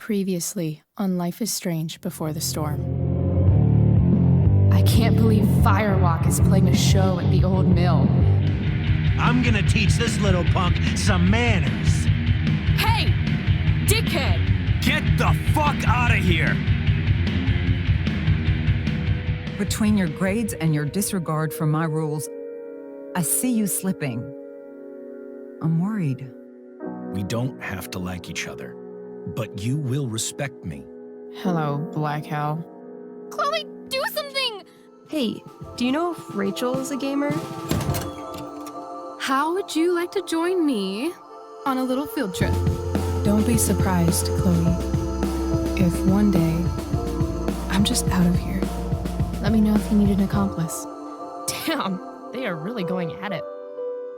Previously on Life is Strange Before the Storm. I can't believe Firewalk is playing a show at the old mill. I'm gonna teach this little punk some manners. Hey! Dickhead! Get the fuck out of here! Between your grades and your disregard for my rules, I see you slipping. I'm worried. We don't have to like each other, but you will respect me. Hello, Black Hell. Chloe, do something! Hey, do you know if Rachel is a gamer? How would you like to join me on a little field trip? Don't be surprised, Chloe, if one day I'm just out of here. Let me know if you need an accomplice. Damn, they are really going at it.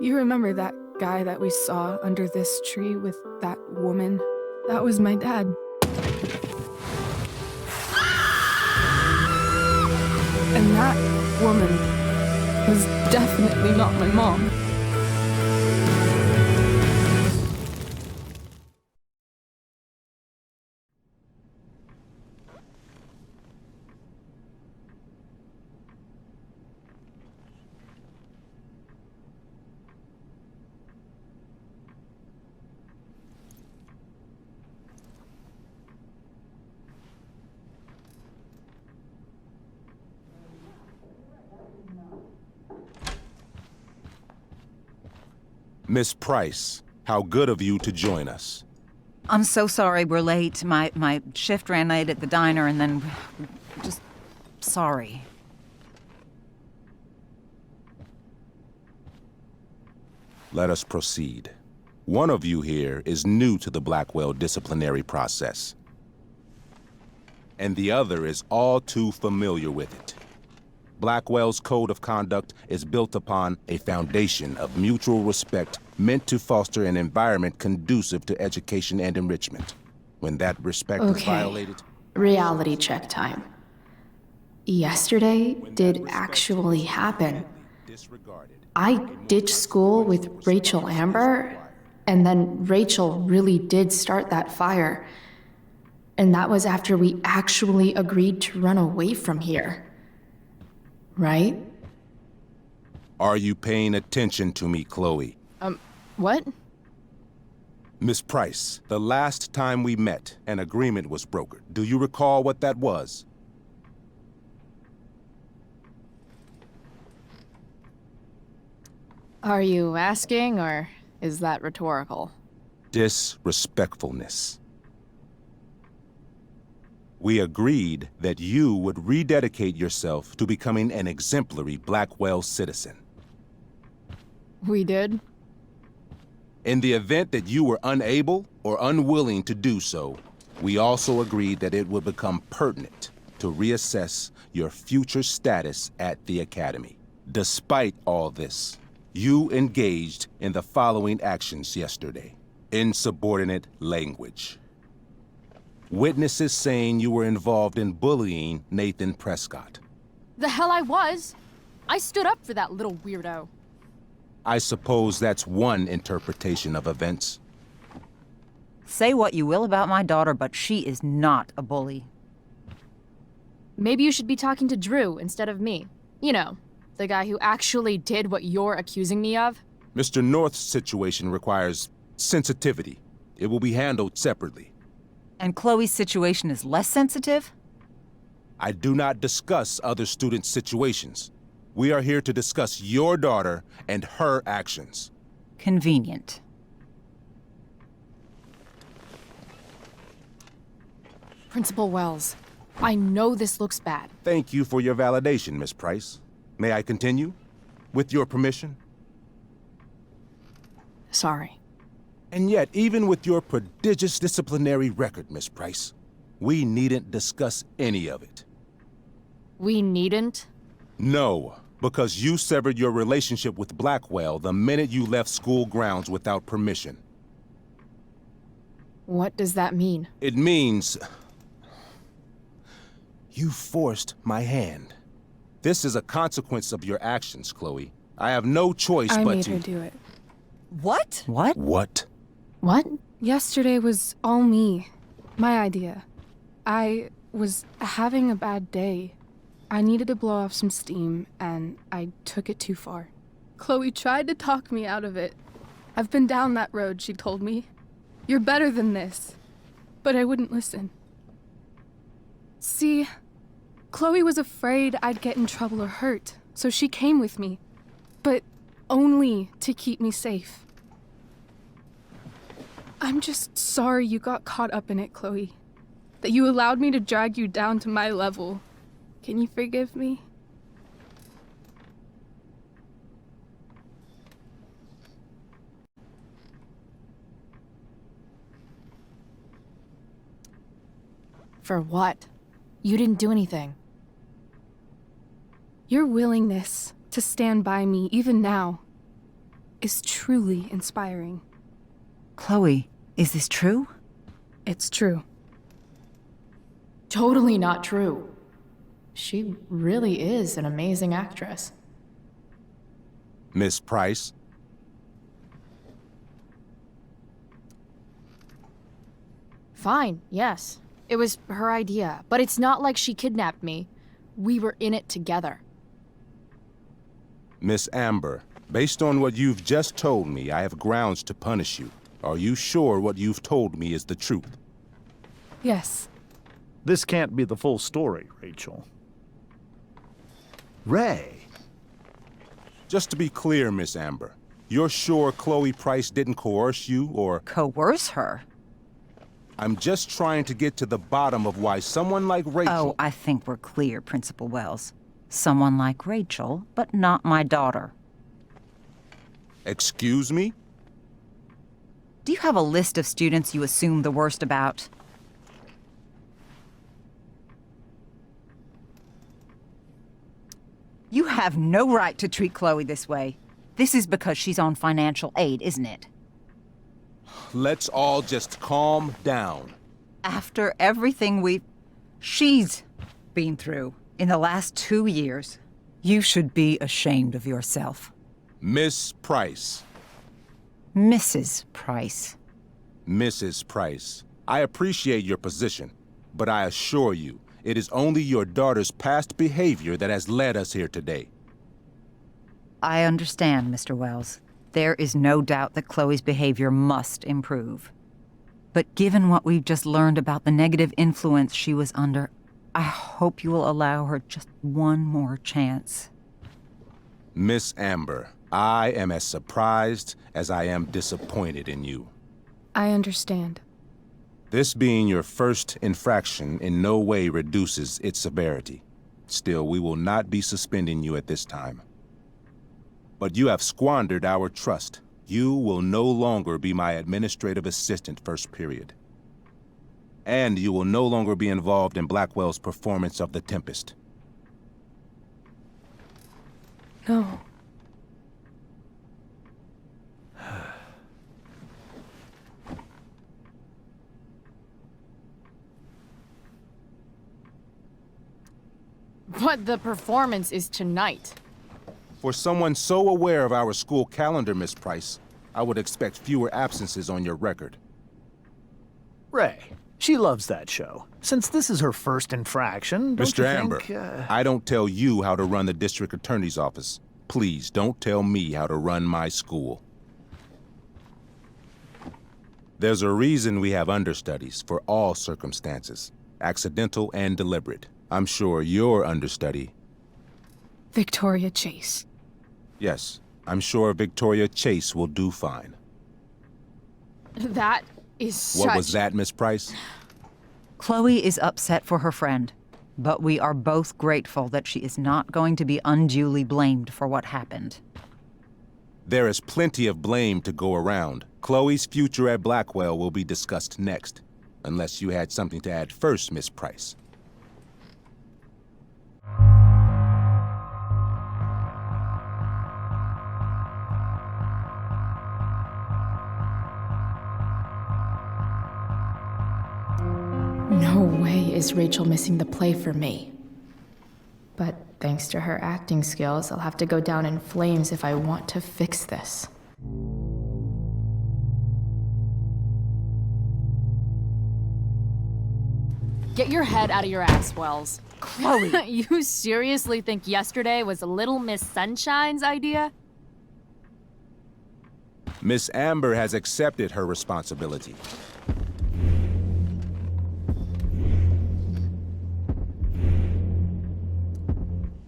You remember that guy that we saw under this tree with that woman? That was my dad. And that woman was definitely not my mom. Miss Price, how good of you to join us. I'm so sorry we're late. My shift ran late at the diner and then... just... sorry. Let us proceed. One of you here is new to the Blackwell disciplinary process, and the other is all too familiar with it. Blackwell's code of conduct is built upon a foundation of mutual respect meant to foster an environment conducive to education and enrichment. When that respect is violated... Reality check time. Yesterday did actually happen. I ditched school with Rachel Amber, and then Rachel really did start that fire. And that was after we actually agreed to run away from here. Right? Are you paying attention to me, Chloe? What? Miss Price, the last time we met, an agreement was brokered. Do you recall what that was? Are you asking, or is that rhetorical? Disrespectfulness. We agreed that you would rededicate yourself to becoming an exemplary Blackwell citizen. We did? In the event that you were unable or unwilling to do so, we also agreed that it would become pertinent to reassess your future status at the Academy. Despite all this, you engaged in the following actions yesterday. Insubordinate language. Witnesses saying you were involved in bullying Nathan Prescott. The hell I was! I stood up for that little weirdo. I suppose that's one interpretation of events. Say what you will about my daughter, but she is not a bully. Maybe you should be talking to Drew instead of me. You know, the guy who actually did what you're accusing me of. Mr. North's situation requires sensitivity. It will be handled separately. And Chloe's situation is less sensitive? I do not discuss other students' situations. We are here to discuss your daughter and her actions. Convenient. Principal Wells, I know this looks bad. Thank you for your validation, Miss Price. May I continue? With your permission? Sorry. And yet, even with your prodigious disciplinary record, Miss Price, we needn't discuss any of it. We needn't? No, because you severed your relationship with Blackwell the minute you left school grounds without permission. What does that mean? It means... you forced my hand. This is a consequence of your actions, Chloe. I have no choice I but to... made her do it. What? What? What? What? Yesterday was all me. My idea. I was having a bad day. I needed to blow off some steam, and I took it too far. Chloe tried to talk me out of it. I've been down that road, she told me. You're better than this. But I wouldn't listen. See, Chloe was afraid I'd get in trouble or hurt, so she came with me. But only to keep me safe. I'm just sorry you got caught up in it, Chloe. That you allowed me to drag you down to my level. Can you forgive me? For what? You didn't do anything. Your willingness to stand by me, even now, is truly inspiring. Chloe, is this true? It's true. Totally not true. She really is an amazing actress. Miss Price? Fine, yes. It was her idea, but it's not like she kidnapped me. We were in it together. Miss Amber, based on what you've just told me, I have grounds to punish you. Are you sure what you've told me is the truth? Yes. This can't be the full story, Rachel. Ray. Just to be clear, Miss Amber, you're sure Chloe Price didn't coerce you, or... Coerce her? I'm just trying to get to the bottom of why someone like Rachel... Oh, I think we're clear, Principal Wells. Someone like Rachel, but not my daughter. Excuse me? Do you have a list of students you assume the worst about? You have no right to treat Chloe this way. This is because she's on financial aid, isn't it? Let's all just calm down. After everything she's been through in the last 2 years, you should be ashamed of yourself. Miss Price. Mrs. Price. Mrs. Price, I appreciate your position, but I assure you, it is only your daughter's past behavior that has led us here today. I understand, Mr. Wells. There is no doubt that Chloe's behavior must improve. But given what we've just learned about the negative influence she was under, I hope you will allow her just one more chance. Miss Amber, I am as surprised as I am disappointed in you. I understand. This being your first infraction in no way reduces its severity. Still, we will not be suspending you at this time. But you have squandered our trust. You will no longer be my administrative assistant first period. And you will no longer be involved in Blackwell's performance of The Tempest. No. But the performance is tonight. For someone so aware of our school calendar, Miss Price, I would expect fewer absences on your record. Ray. She loves that show. Since this is her first infraction, don't Mr. you Amber, think, I don't tell you how to run the district attorney's office. Please don't tell me how to run my school. There's a reason we have understudies for all circumstances, accidental and deliberate. I'm sure your understudy... Victoria Chase. Yes, I'm sure Victoria Chase will do fine. That is such... What was that, Miss Price? Chloe is upset for her friend, but we are both grateful that she is not going to be unduly blamed for what happened. There is plenty of blame to go around. Chloe's future at Blackwell will be discussed next, unless you had something to add first, Miss Price. No way is Rachel missing the play for me. But thanks to her acting skills, I'll have to go down in flames if I want to fix this. Get your head out of your ass, Wells. Chloe! You seriously think yesterday was Little Miss Sunshine's idea? Miss Amber has accepted her responsibility.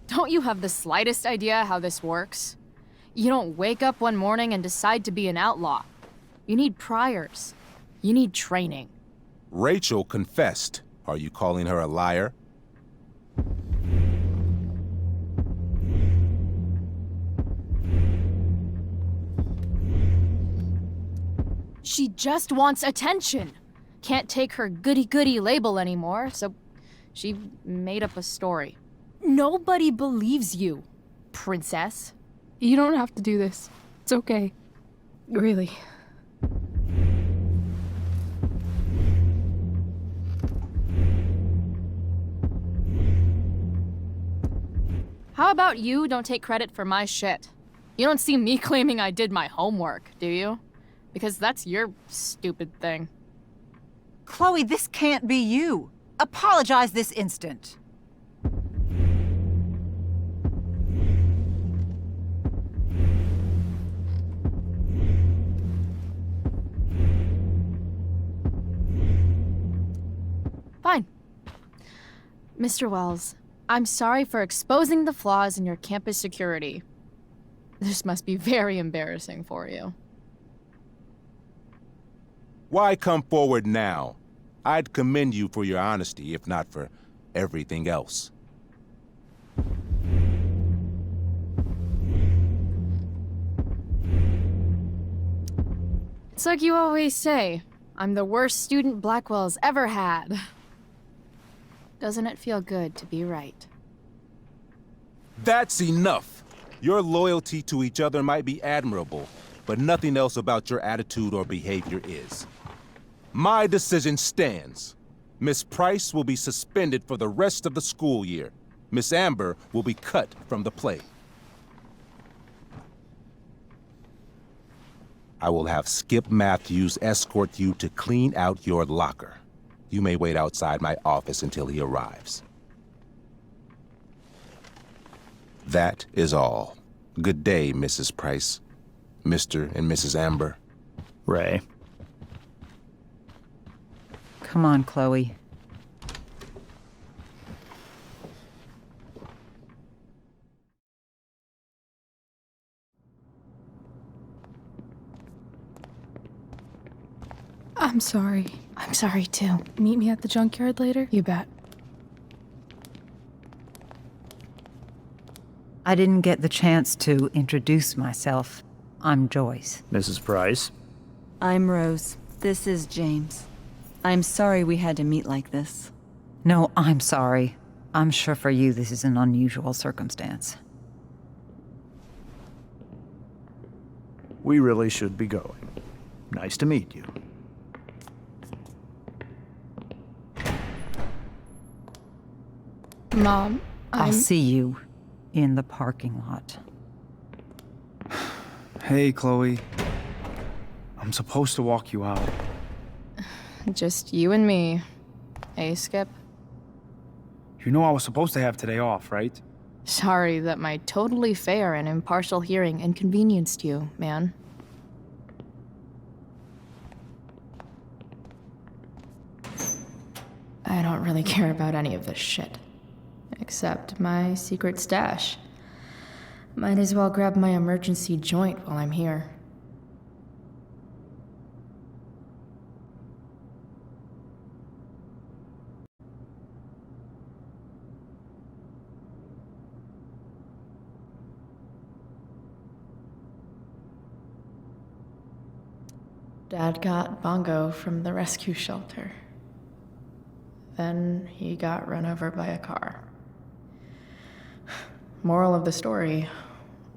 Don't you have the slightest idea how this works? You don't wake up one morning and decide to be an outlaw. You need priors. You need training. Rachel confessed. Are you calling her a liar? She just wants attention. Can't take her goody-goody label anymore, so she made up a story. Nobody believes you, princess. You don't have to do this. It's okay. Really. How about you don't take credit for my shit? You don't see me claiming I did my homework, do you? Because that's your stupid thing. Chloe, this can't be you. Apologize this instant. Fine. Mr. Wells, I'm sorry for exposing the flaws in your campus security. This must be very embarrassing for you. Why come forward now? I'd commend you for your honesty, if not for everything else. It's like you always say, I'm the worst student Blackwell's ever had. Doesn't it feel good to be right? That's enough! Your loyalty to each other might be admirable, but nothing else about your attitude or behavior is. My decision stands. Miss Price will be suspended for the rest of the school year. Miss Amber will be cut from the play. I will have Skip Matthews escort you to clean out your locker. You may wait outside my office until he arrives. That is all. Good day, Mrs. Price. Mr. and Mrs. Amber. Ray. Come on, Chloe. I'm sorry. I'm sorry too. Meet me at the junkyard later? You bet. I didn't get the chance to introduce myself. I'm Joyce. Mrs. Price. I'm Rose. This is James. I'm sorry we had to meet like this. No, I'm sorry. I'm sure for you this is an unusual circumstance. We really should be going. Nice to meet you. Mom, I'll see you in the parking lot. Hey, Chloe. I'm supposed to walk you out. Just you and me. Hey, Skip. You know I was supposed to have today off, right? Sorry that my totally fair and impartial hearing inconvenienced you, man. I don't really care about any of this shit. Except my secret stash. Might as well grab my emergency joint while I'm here. Dad got Bongo from the rescue shelter. Then he got run over by a car. Moral of the story,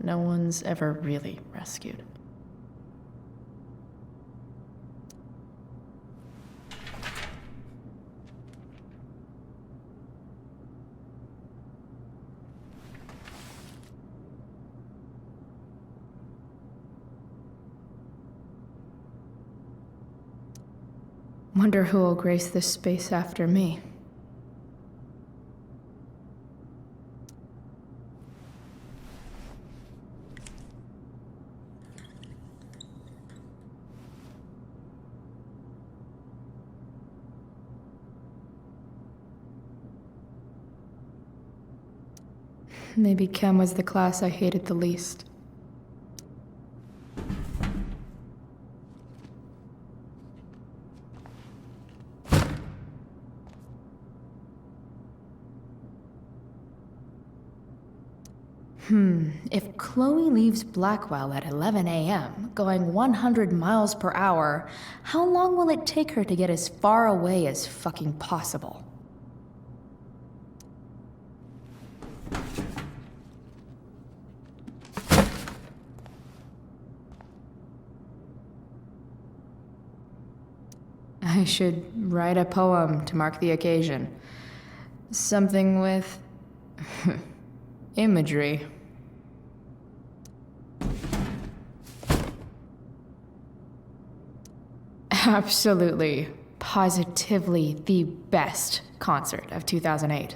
no one's ever really rescued. Wonder who will grace this space after me. Maybe chem was the class I hated the least. If Chloe leaves Blackwell at 11 a.m., going 100 miles per hour, how long will it take her to get as far away as fucking possible? I should write a poem to mark the occasion. Something with imagery. Absolutely, positively the best concert of 2008.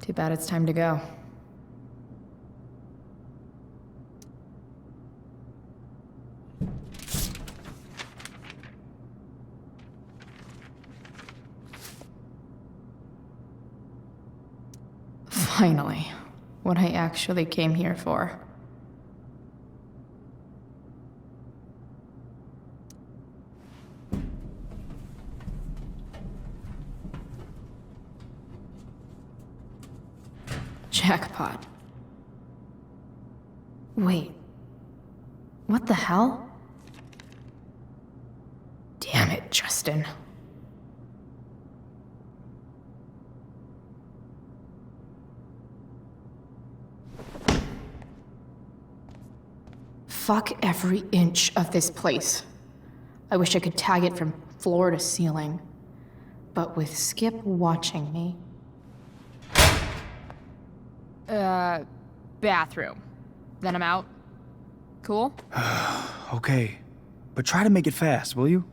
Too bad it's time to go. Finally, what I actually came here for. Jackpot. Wait. What the hell? Damn it, Justin. Fuck every inch of this place. I wish I could tag it from floor to ceiling. But with Skip watching me... Bathroom. Then I'm out. Cool? Okay, but try to make it fast, will you?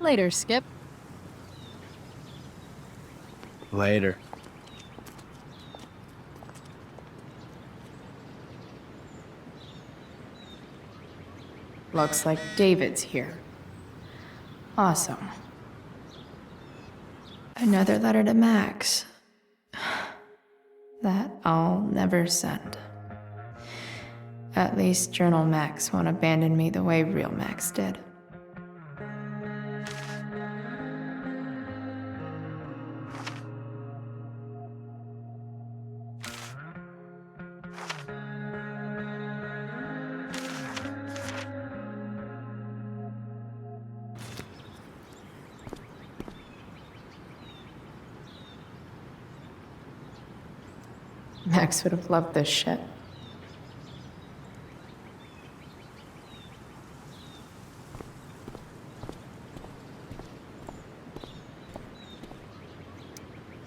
Later, Skip. Later. Looks like David's here. Awesome. Another letter to Max. That I'll never send. At least Journal Max won't abandon me the way real Max did. Max would have loved this shit.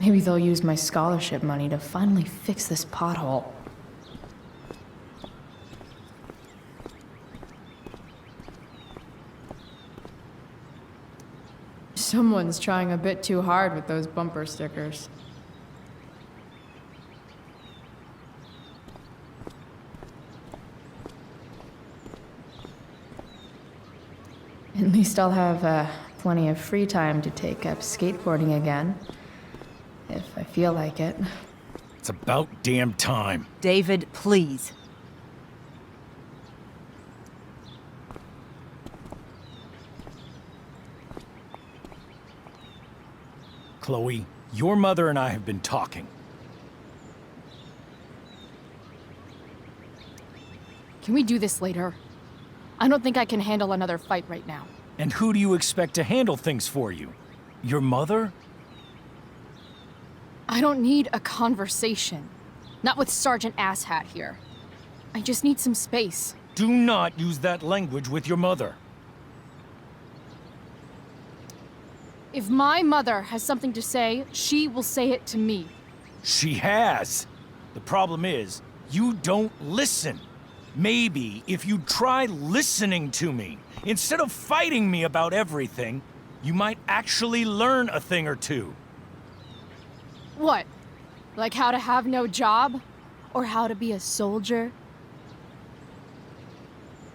Maybe they'll use my scholarship money to finally fix this pothole. Someone's trying a bit too hard with those bumper stickers. At least I'll have plenty of free time to take up skateboarding again. If I feel like it. It's about damn time. David, please. Chloe, your mother and I have been talking. Can we do this later? I don't think I can handle another fight right now. And who do you expect to handle things for you? Your mother? I don't need a conversation. Not with Sergeant Asshat here. I just need some space. Do not use that language with your mother. If my mother has something to say, she will say it to me. She has. The problem is, you don't listen. Maybe if you try listening to me, instead of fighting me about everything, you might actually learn a thing or two. What? Like how to have no job? Or how to be a soldier?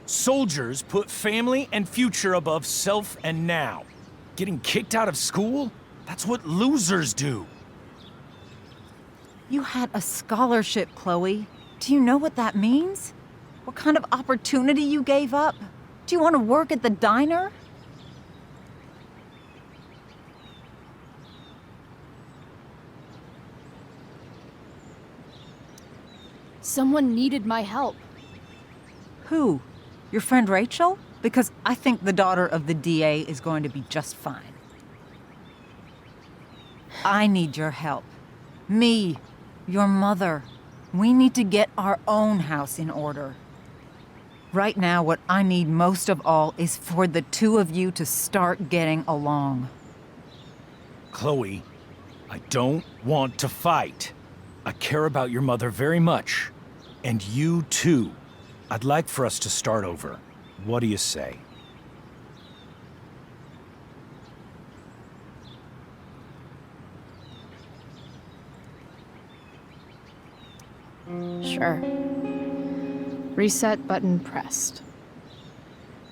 Soldiers put family and future above self and now. Getting kicked out of school? That's what losers do. You had a scholarship, Chloe. Do you know what that means? What kind of opportunity you gave up? Do you want to work at the diner? Someone needed my help. Who? Your friend Rachel? Because I think the daughter of the DA is going to be just fine. I need your help. Me, your mother. We need to get our own house in order. Right now, what I need most of all is for the two of you to start getting along. Chloe, I don't want to fight. I care about your mother very much. And you too. I'd like for us to start over. What do you say? Sure. Reset button pressed.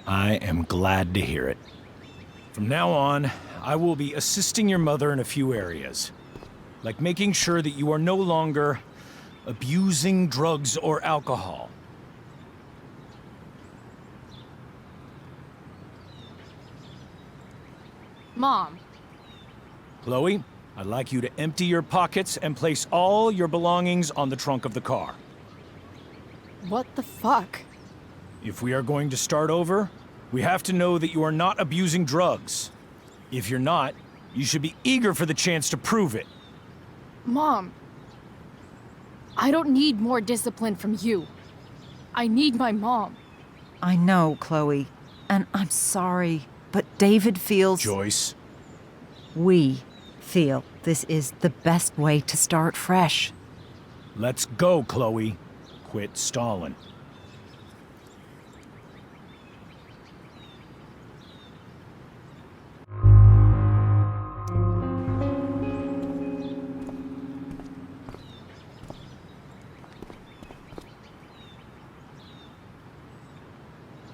I am glad to hear it. From now on, I will be assisting your mother in a few areas. Like making sure that you are no longer abusing drugs or alcohol. Mom. Chloe, I'd like you to empty your pockets and place all your belongings on the trunk of the car. What the fuck? If we are going to start over, we have to know that you are not abusing drugs. If you're not, you should be eager for the chance to prove it. Mom. I don't need more discipline from you. I need my mom. I know, Chloe, and I'm sorry, but David feels... Joyce. We feel this is the best way to start fresh. Let's go, Chloe. Quit stalling.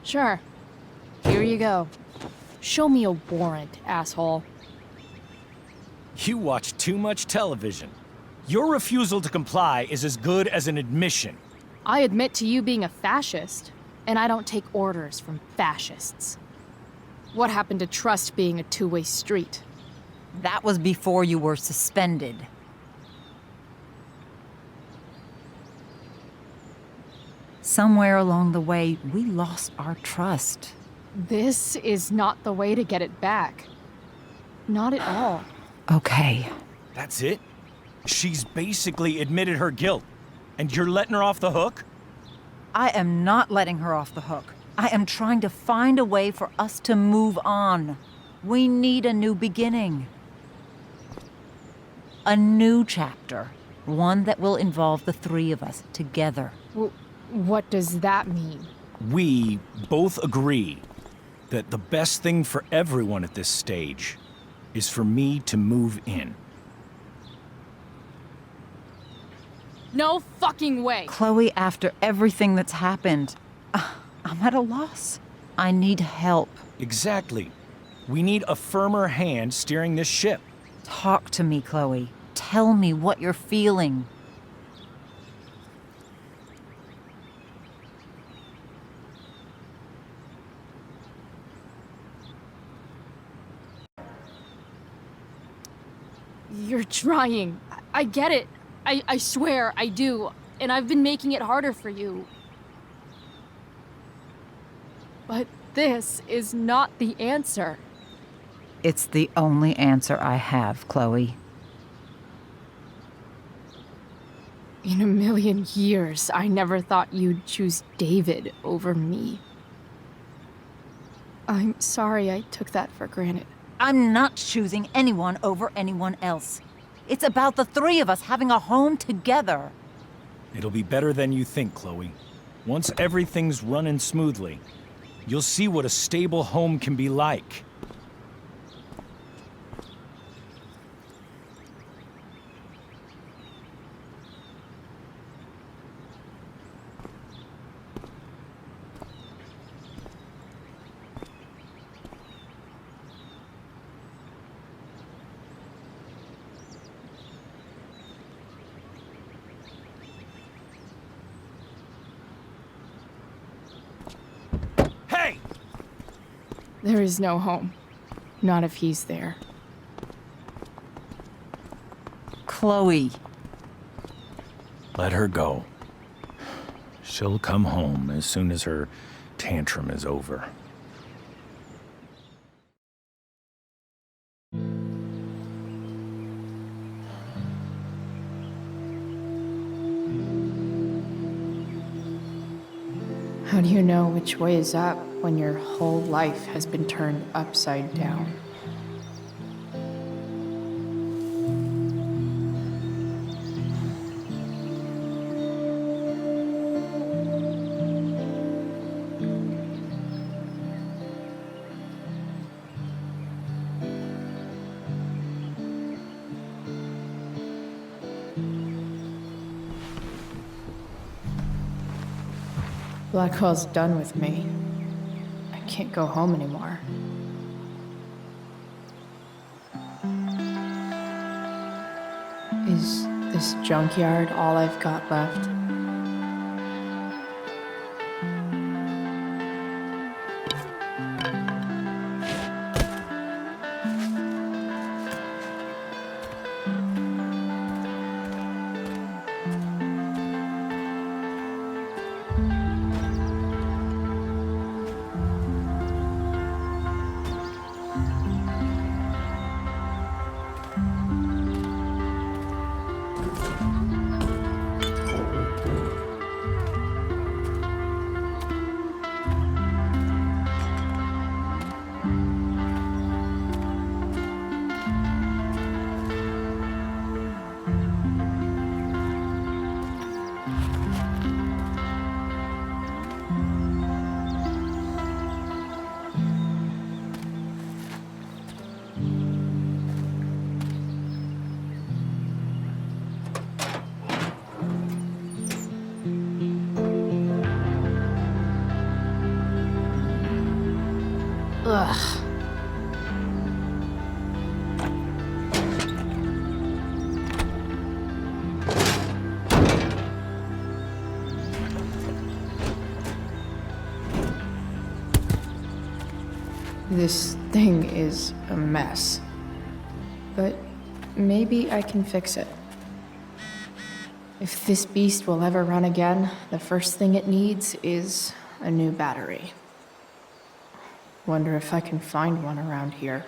Sure. Here you go. Show me a warrant, asshole. You watch too much television. Your refusal to comply is as good as an admission. I admit to you being a fascist, and I don't take orders from fascists. What happened to trust being a two-way street? That was before you were suspended. Somewhere along the way, we lost our trust. This is not the way to get it back. Not at all. Okay. That's it? She's basically admitted her guilt. And you're letting her off the hook? I am not letting her off the hook. I am trying to find a way for us to move on. We need a new beginning. A new chapter. One that will involve the three of us together. What does that mean? We both agree that the best thing for everyone at this stage is for me to move in. No fucking way! Chloe, after everything that's happened, I'm at a loss. I need help. Exactly. We need a firmer hand steering this ship. Talk to me, Chloe. Tell me what you're feeling. You're trying. I get it. I swear, I do. And I've been making it harder for you. But this is not the answer. It's the only answer I have, Chloe. In a million years, I never thought you'd choose David over me. I'm sorry I took that for granted. I'm not choosing anyone over anyone else. It's about the three of us having a home together. It'll be better than you think, Chloe. Once everything's running smoothly, you'll see what a stable home can be like. Hey! There is no home. Not if he's there. Chloe. Let her go. She'll come home as soon as her tantrum is over. How do you know which way is up when your whole life has been turned upside down? Blackwell's done with me. I can't go home anymore. Is this junkyard all I've got left? Ugh. This thing is a mess. But maybe I can fix it. If this beast will ever run again, the first thing it needs is a new battery. Wonder if I can find one around here.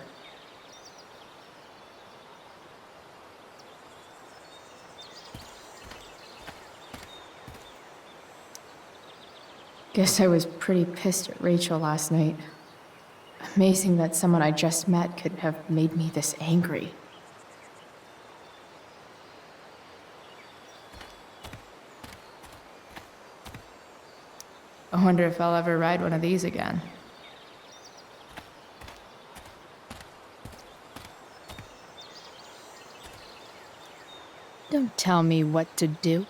Guess I was pretty pissed at Rachel last night. Amazing that someone I just met could have made me this angry. I wonder if I'll ever ride one of these again. Don't tell me what to do.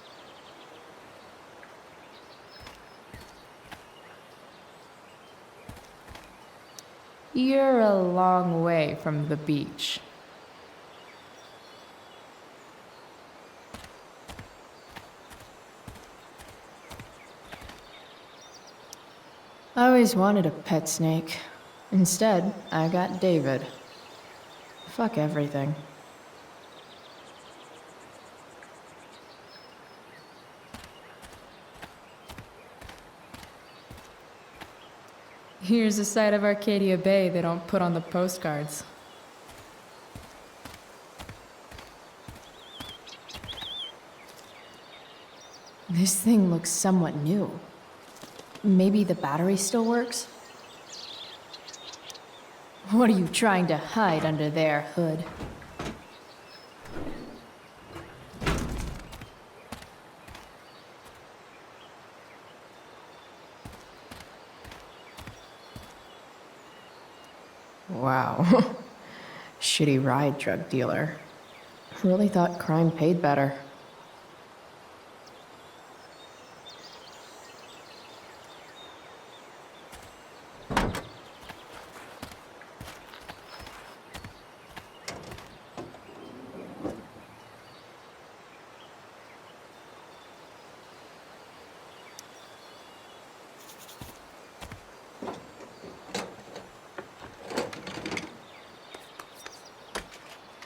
You're a long way from the beach. I always wanted a pet snake. Instead, I got David. Fuck everything. Here's a side of Arcadia Bay they don't put on the postcards. This thing looks somewhat new. Maybe the battery still works? What are you trying to hide under there, Hood? Wow. Shitty ride, drug dealer. Really thought crime paid better.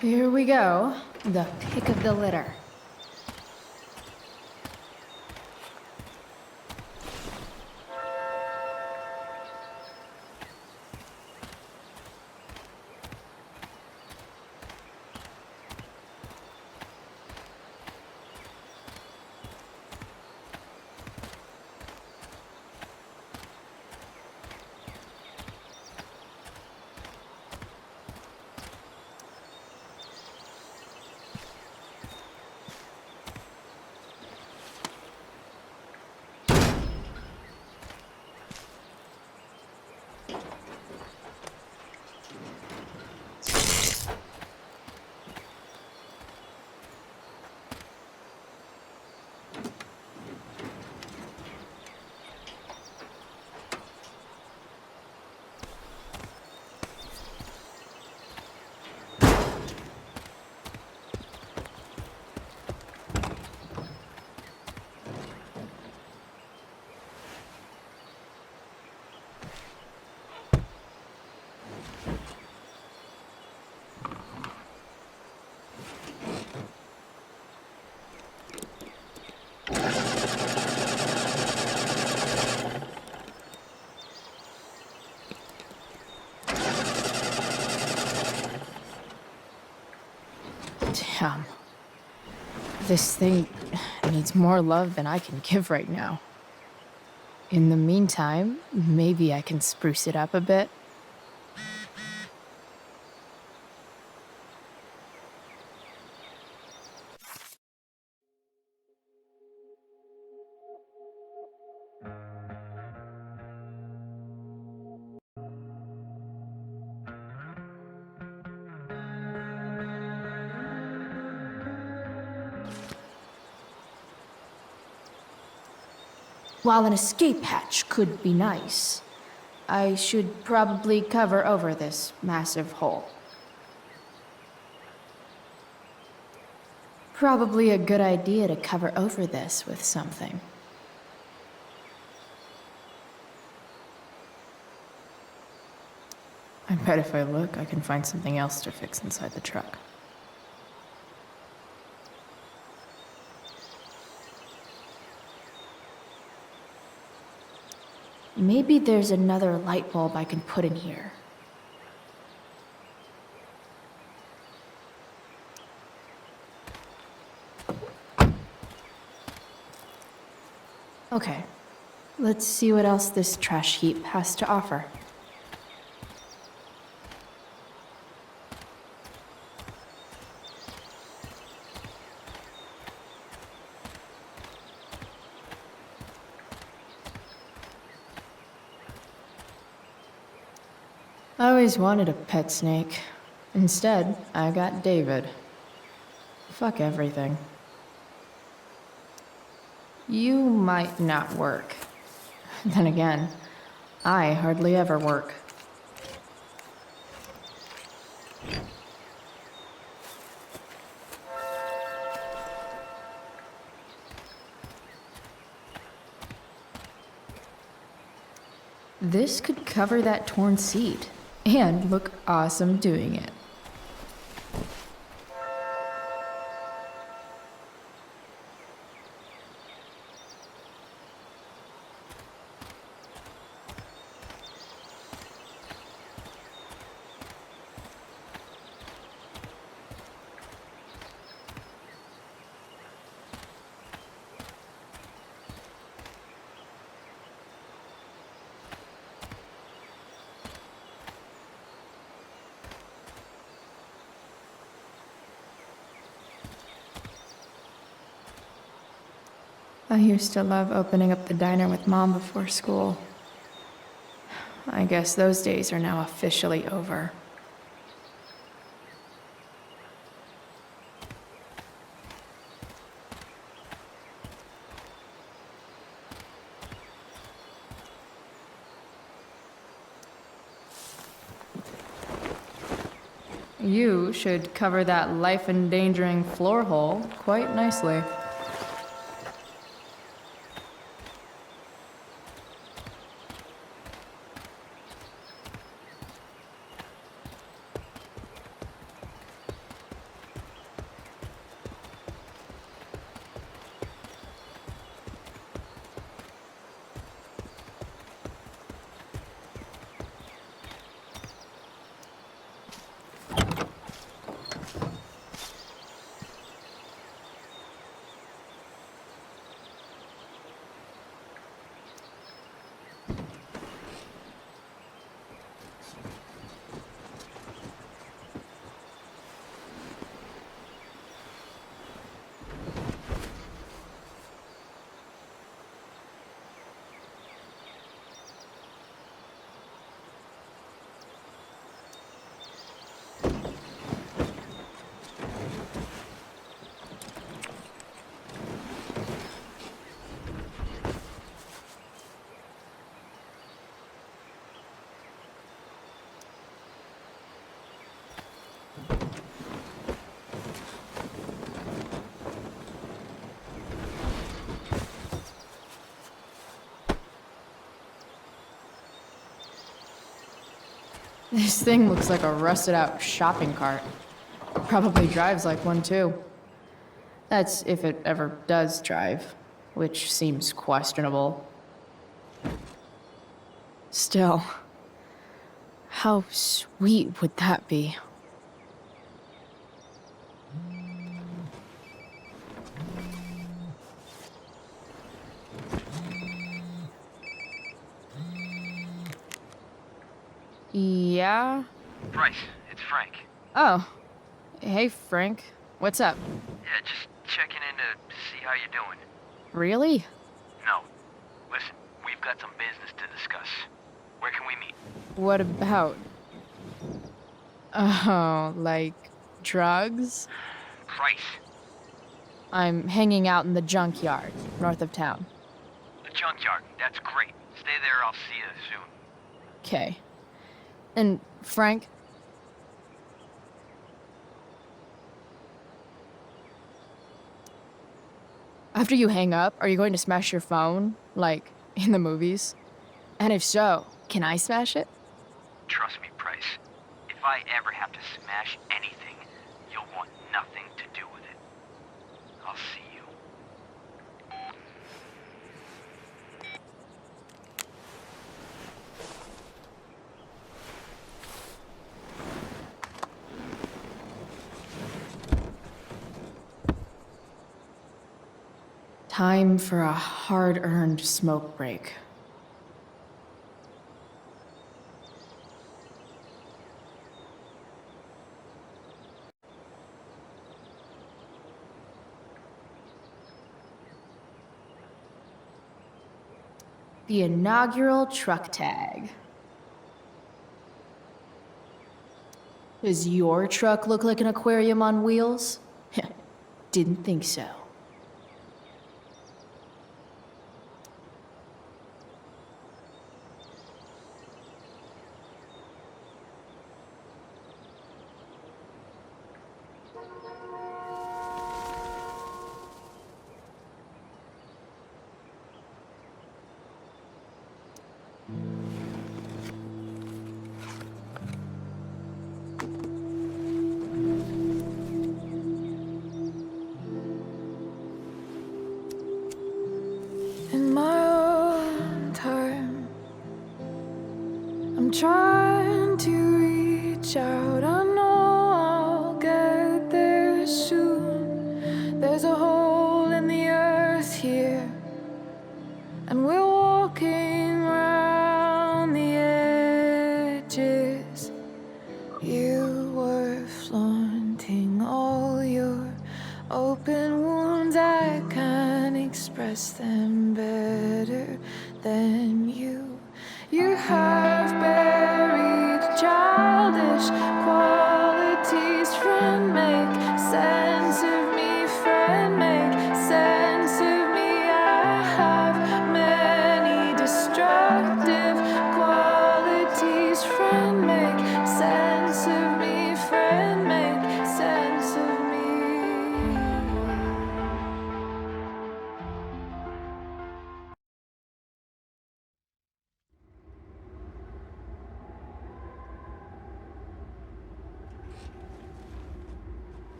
Here we go. The pick of the litter. Damn. This thing needs more love than I can give right now. In the meantime, maybe I can spruce it up a bit. While an escape hatch could be nice, I should probably cover over this massive hole. Probably a good idea to cover over this with something. I bet if I look, I can find something else to fix inside the truck. Maybe there's another light bulb I can put in here. Okay, Let's see what else this trash heap has to offer. I always wanted a pet snake. Instead, I got David. Fuck everything. You might not work. Then again, I hardly ever work. This could cover that torn seat, and look awesome doing it. I used to love opening up the diner with Mom before school. I guess those days are now officially over. You should cover that life-endangering floor hole quite nicely. This thing looks like a rusted out shopping cart. Probably drives like one too. That's if it ever does drive, which seems questionable. Still, how sweet would that be? Yeah? Price, it's Frank. Oh. Hey, Frank. What's up? Yeah, just checking in to see how you're doing. Really? No. Listen, we've got some business to discuss. Where can we meet? What about? Oh, like drugs? Price. I'm hanging out in the junkyard, north of town. The junkyard, that's great. Stay there, I'll see you soon. Okay. And, Frank? After you hang up, are you going to smash your phone? Like, in the movies? And if so, can I smash it? Trust me, Price. If I ever have to smash anything, you'll want nothing to do with it. I'll see you. Time for a hard-earned smoke break. The inaugural truck tag. Does your truck look like an aquarium on wheels? Didn't think so. In my own time, I'm trying to reach out. I know I'll get there soon. There's a hole in the earth here, and we're walking around the edges. You were flaunting all your open wounds. I can't express them better than you. You have buried childish qualities. Friend, make sense of me. Friend, make sense of me. I have many destructive qualities. Friend, make sense of me. Friend, make sense of me.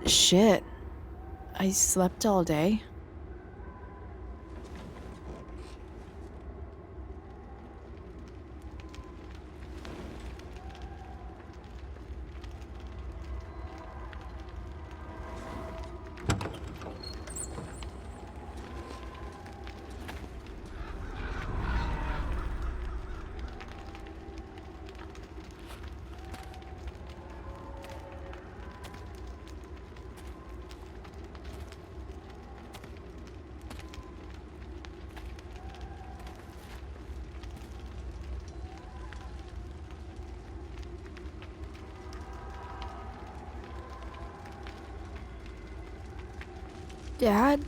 Shit. I slept all day. Dad?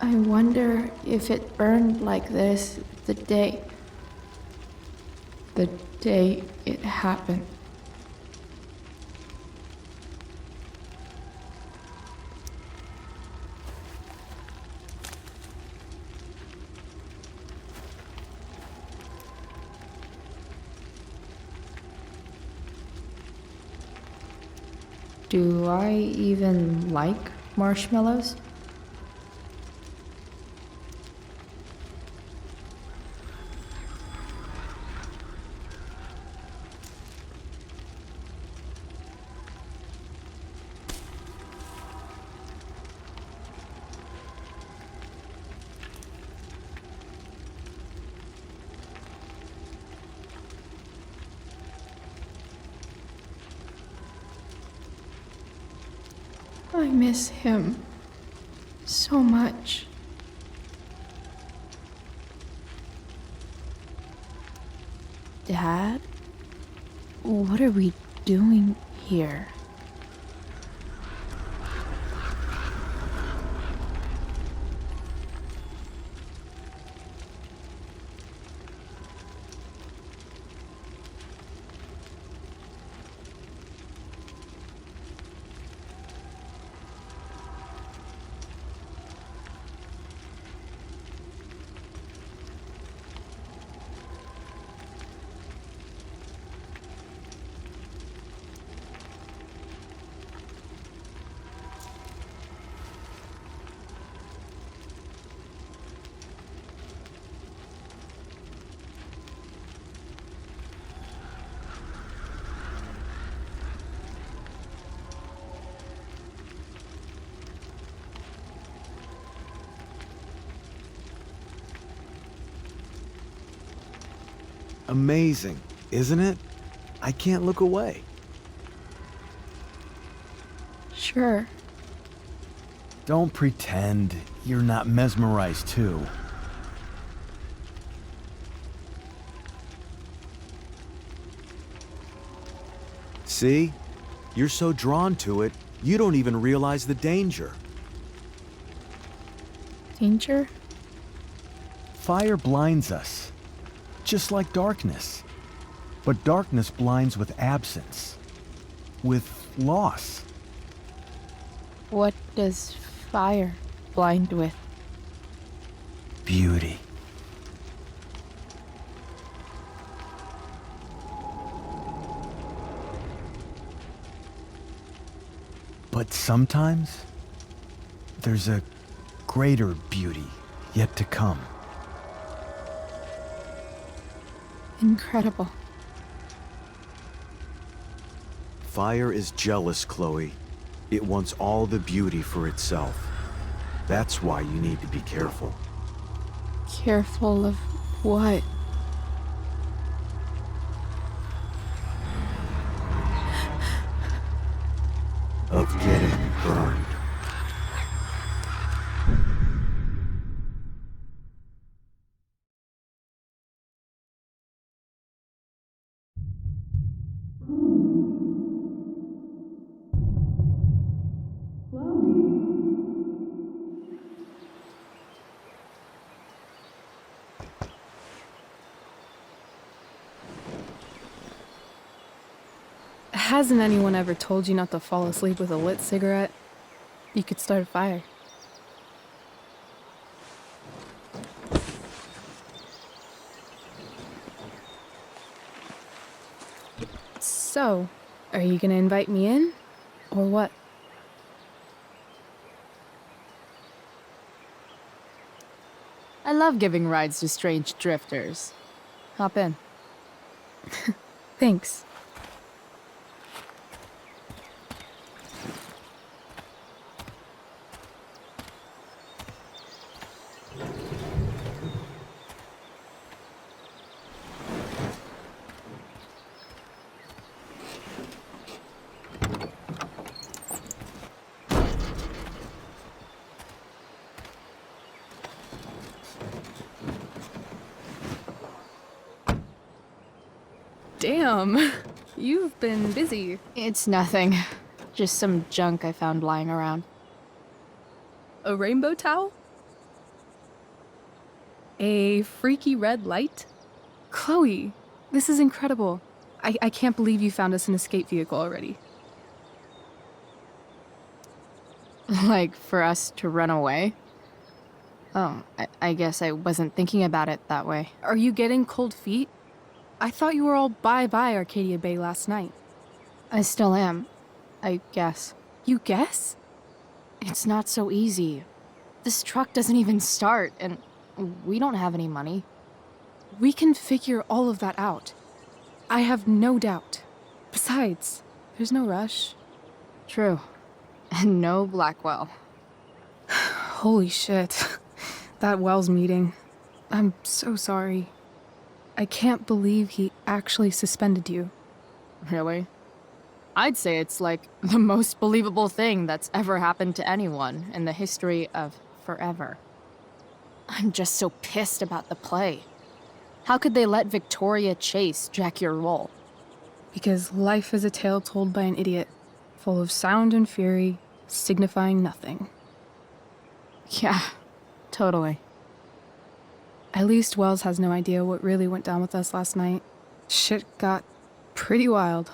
I wonder if it burned like this the day it happened. Do I even like marshmallows? I miss him so much. Dad? What are we doing here? Amazing, isn't it? I can't look away. Sure. Don't pretend you're not mesmerized too. See? You're so drawn to it, you don't even realize the danger. Danger? Fire blinds us, just like darkness. But darkness blinds with absence, with loss. What does fire blind with? Beauty. But sometimes, there's a greater beauty yet to come. Incredible. Fire is jealous, Chloe. It wants all the beauty for itself. That's why you need to be careful. Careful of what? Of getting burned. Hasn't anyone ever told you not to fall asleep with a lit cigarette? You could start a fire. So, are you gonna invite me in? Or what? I love giving rides to strange drifters. Hop in. Thanks. Damn, you've been busy. It's nothing. Just some junk I found lying around. A rainbow towel? A freaky red light? Chloe, this is incredible. I can't believe you found us an escape vehicle already. Like, for us to run away? Oh, I guess I wasn't thinking about it that way. Are you getting cold feet? I thought you were all bye-bye Arcadia Bay last night. I still am, I guess. You guess? It's not so easy. This truck doesn't even start, and we don't have any money. We can figure all of that out. I have no doubt. Besides, there's no rush. True. And no Blackwell. Holy shit. That Wells meeting. I'm so sorry. I can't believe he actually suspended you. Really? I'd say it's like the most believable thing that's ever happened to anyone in the history of forever. I'm just so pissed about the play. How could they let Victoria Chase jack your role? Because life is a tale told by an idiot, full of sound and fury, signifying nothing. Yeah, totally. At least Wells has no idea what really went down with us last night. Shit got pretty wild.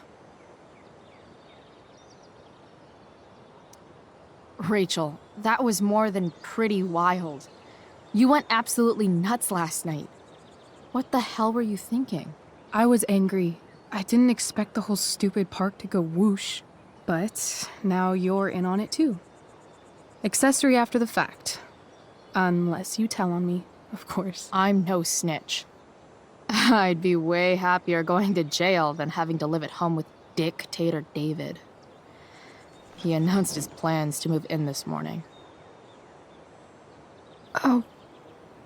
Rachel, that was more than pretty wild. You went absolutely nuts last night. What the hell were you thinking? I was angry. I didn't expect the whole stupid park to go whoosh. But now you're in on it too. Accessory after the fact. Unless you tell on me, of course. I'm no snitch. I'd be way happier going to jail than having to live at home with Dictator David. He announced his plans to move in this morning. Oh,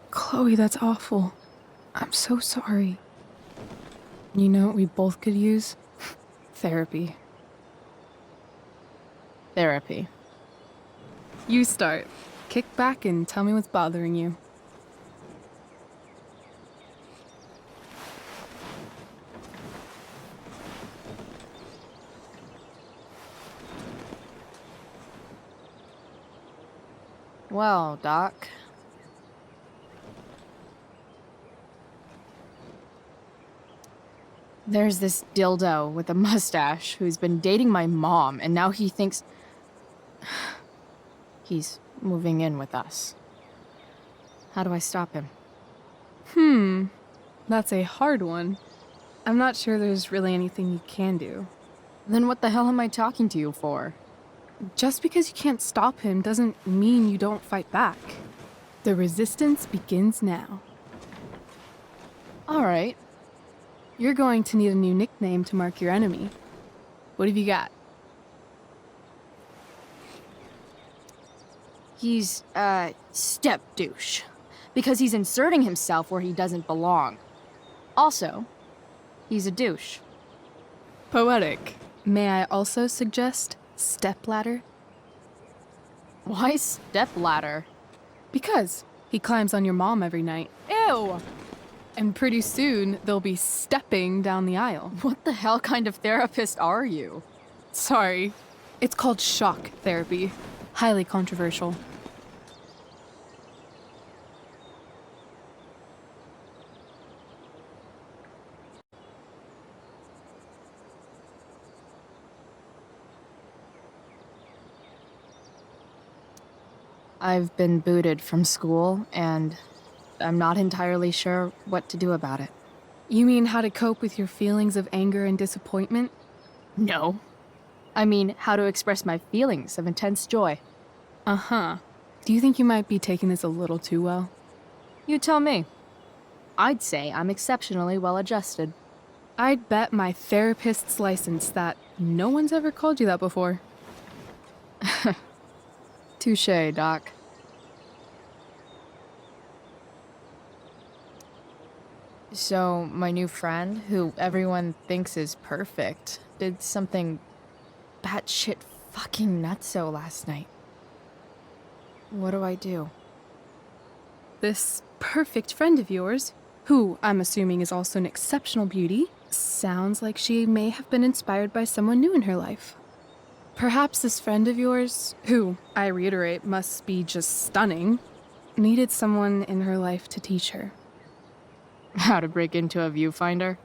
Chloe, that's awful. I'm so sorry. You know what we both could use? Therapy. Therapy. You start. Kick back and tell me what's bothering you. Well, Doc. There's this dildo with a mustache who's been dating my mom, and now he thinks he's moving in with us. How do I stop him? That's a hard one. I'm not sure there's really anything you can do. Then what the hell am I talking to you for? Just because you can't stop him doesn't mean you don't fight back. The resistance begins now. All right. You're going to need a new nickname to mark your enemy. What have you got? He's, step douche. Because he's inserting himself where he doesn't belong. Also, he's a douche. Poetic. May I also suggest stepladder? Why stepladder? Because he climbs on your mom every night. Ew! And pretty soon, they'll be stepping down the aisle. What the hell kind of therapist are you? Sorry. It's called shock therapy. Highly controversial. I've been booted from school, and I'm not entirely sure what to do about it. You mean how to cope with your feelings of anger and disappointment? No. I mean, how to express my feelings of intense joy. Uh-huh. Do you think you might be taking this a little too well? You tell me. I'd say I'm exceptionally well adjusted. I'd bet my therapist's license that no one's ever called you that before. Touché, Doc. So, my new friend, who everyone thinks is perfect, did something batshit fucking nutso last night. What do I do? This perfect friend of yours, who I'm assuming is also an exceptional beauty, sounds like she may have been inspired by someone new in her life. Perhaps this friend of yours, who, I reiterate, must be just stunning, needed someone in her life to teach her. How to break into a viewfinder?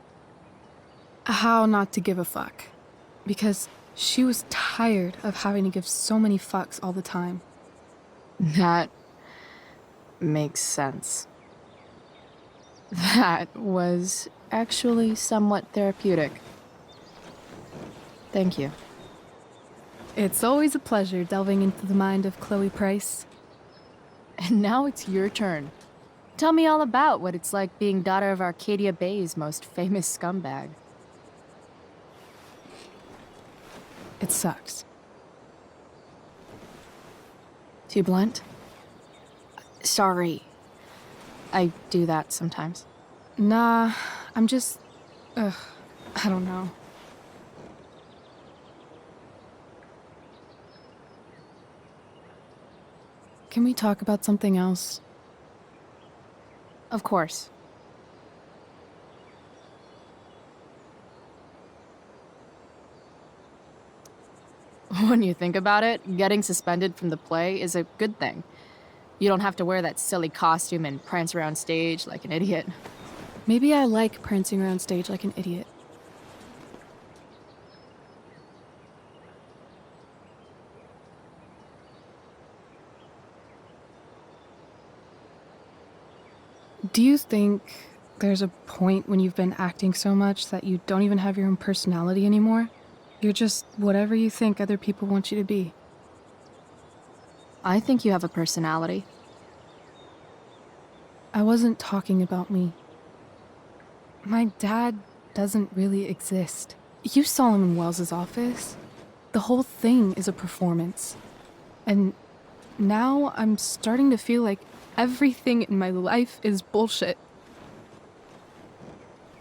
How not to give a fuck. Because she was tired of having to give so many fucks all the time. That makes sense. That was actually somewhat therapeutic. Thank you. It's always a pleasure delving into the mind of Chloe Price. And now it's your turn. Tell me all about what it's like being daughter of Arcadia Bay's most famous scumbag. It sucks. Too blunt? Sorry. I do that sometimes. Nah, I'm just... I don't know. Can we talk about something else? Of course. When you think about it, getting suspended from the play is a good thing. You don't have to wear that silly costume and prance around stage like an idiot. Maybe I like prancing around stage like an idiot. Do you think there's a point when you've been acting so much that you don't even have your own personality anymore? You're just whatever you think other people want you to be. I think you have a personality. I wasn't talking about me. My dad doesn't really exist. You saw him in Wells's office. The whole thing is a performance. And now I'm starting to feel like everything in my life is bullshit.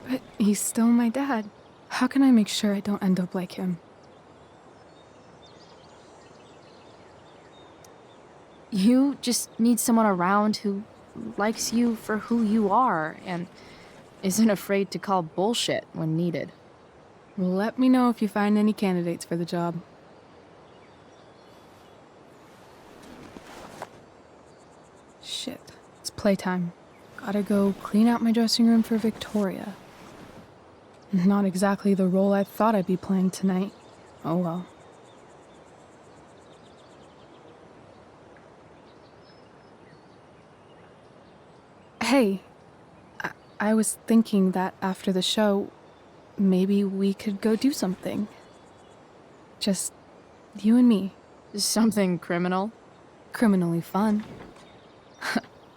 But he's still my dad. How can I make sure I don't end up like him? You just need someone around who likes you for who you are and isn't afraid to call bullshit when needed. Let me know if you find any candidates for the job. Shit, it's playtime. Gotta go clean out my dressing room for Victoria. Not exactly the role I thought I'd be playing tonight. Oh well. Hey, I was thinking that after the show, maybe we could go do something. Just you and me. Something criminal? Criminally fun.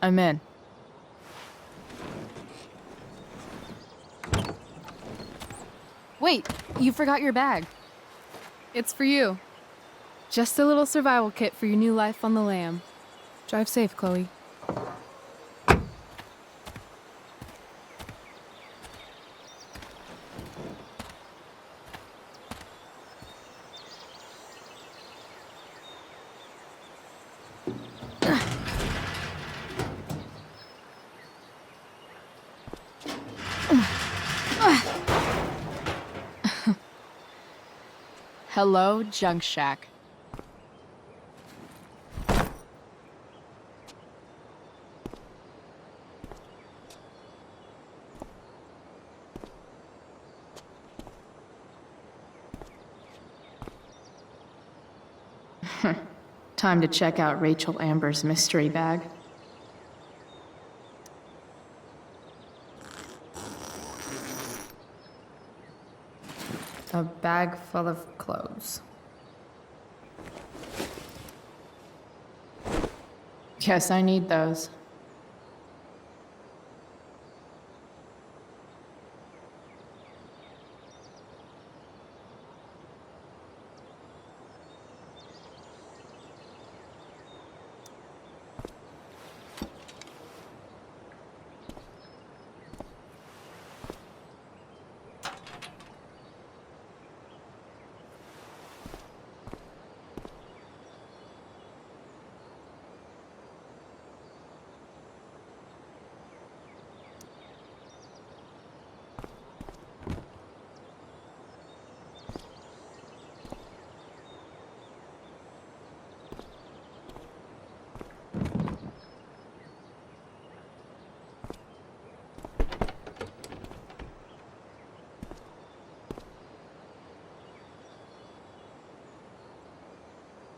I'm in. Wait, you forgot your bag. It's for you. Just a little survival kit for your new life on the lam. Drive safe, Chloe. Hello, Junk Shack. Time to check out Rachel Amber's mystery bag. A bag full of clothes. Guess I need those.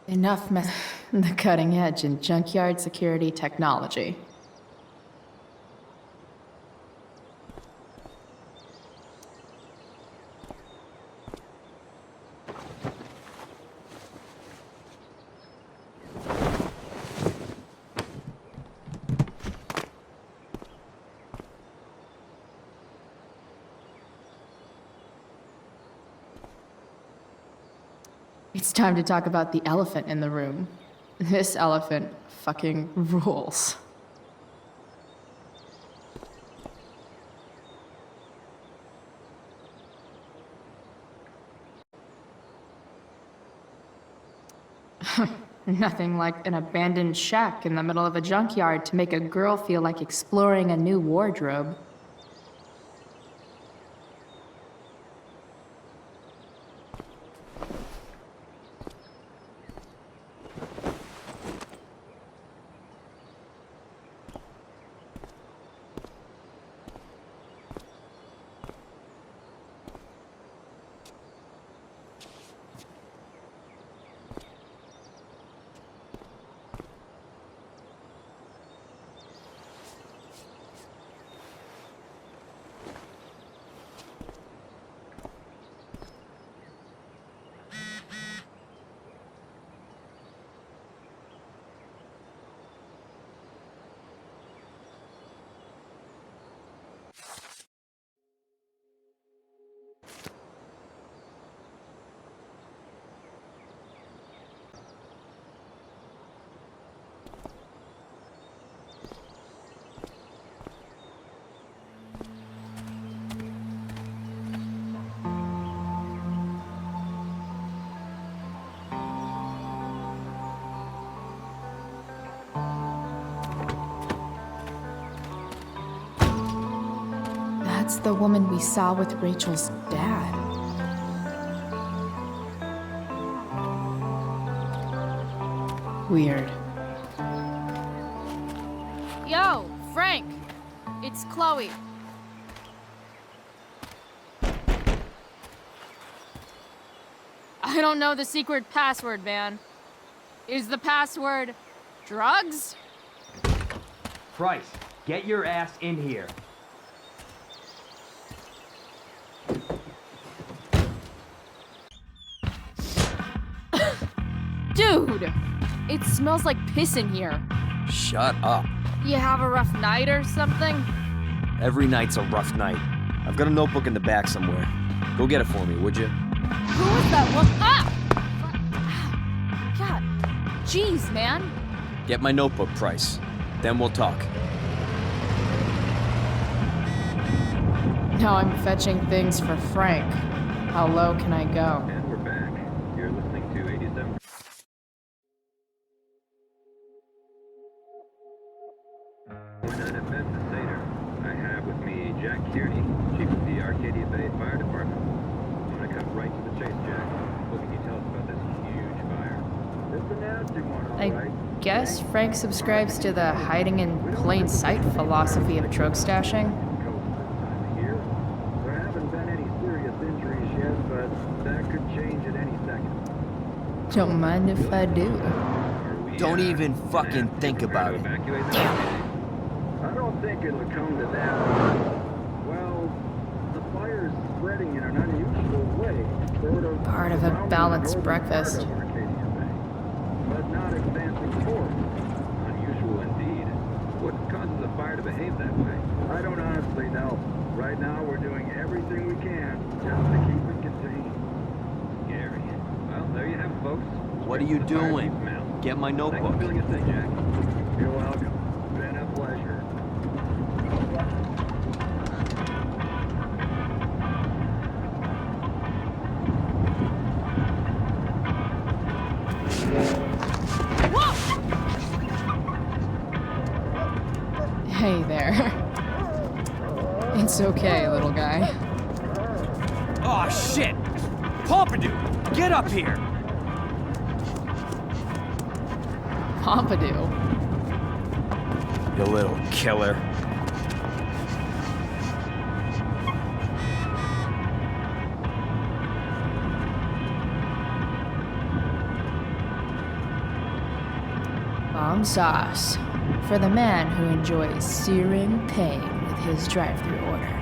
Enough mess. The cutting edge in junkyard security technology. It's time to talk about the elephant in the room. This elephant fucking rules. Nothing like an abandoned shack in the middle of a junkyard to make a girl feel like exploring a new wardrobe. That's the woman we saw with Rachel's dad. Weird. Yo, Frank! It's Chloe. I don't know the secret password, man. Is the password drugs? Price, get your ass in here. Dude! It smells like piss in here. Shut up. You have a rough night or something? Every night's a rough night. I've got a notebook in the back somewhere. Go get it for me, would you? Who was that one? Ah! God. Jeez, man. Get my notebook, Price. Then we'll talk. Now I'm fetching things for Frank. How low can I go? And we're back. You're listening to 87. I have with me Jack Kearney, chief of the Arcadia Bay Fire Department. I'm gonna cut right to the chase, Jack. What can you tell us about this huge fire? It's a nasty one, all right. I guess Frank subscribes to the hiding in plain sight philosophy of drug stashing. There haven't been any serious injuries yet, but that could change at any second. Don't mind if I do. Don't even fucking think about it. I don't think it'll come to that. Well, the fire's spreading in an unusual way, sort of Part of a balanced breakfast. But not advancing forth. Unusual indeed. What causes a fire to behave that way? I don't honestly know. Right now, we're doing everything we can just to keep it contained. Scary. Well, there you have it, folks. What are you doing? Get my notebook. Thanks for feeling a thing, Jack. You're welcome. Been a pleasure. Hey there. It's okay, little guy. Oh shit! Pompidou, get up here! Pompidou? You little killer. Bomb sauce. For the man who enjoys searing pain with his drive-thru order.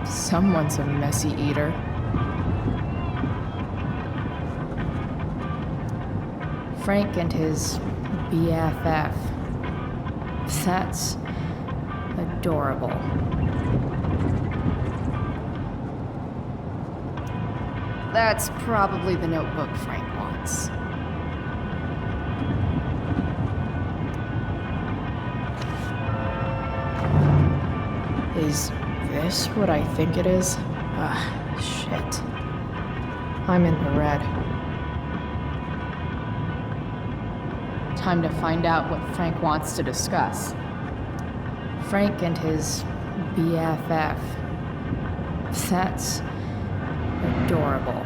Someone's a messy eater. Frank and his BFF. That's adorable. That's probably the notebook Frank wants. Is this what I think it is? Shit. I'm in the red. Time to find out what Frank wants to discuss. Frank and his BFF. That's adorable.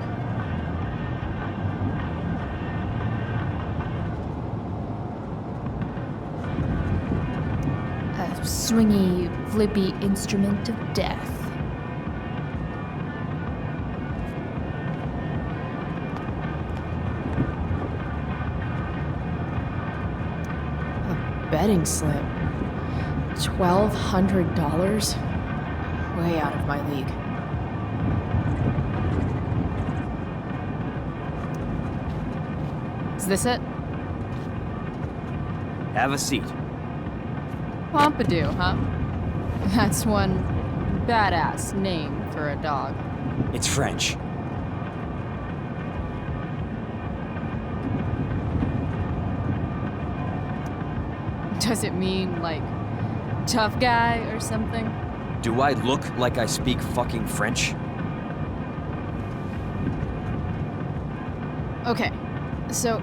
A swingy, flippy instrument of death. A betting slip. $1,200? Way out of my league. Is this it? Have a seat. Pompidou, huh? That's one badass name for a dog. It's French. Does it mean, like, tough guy or something? Do I look like I speak fucking French? Okay, So,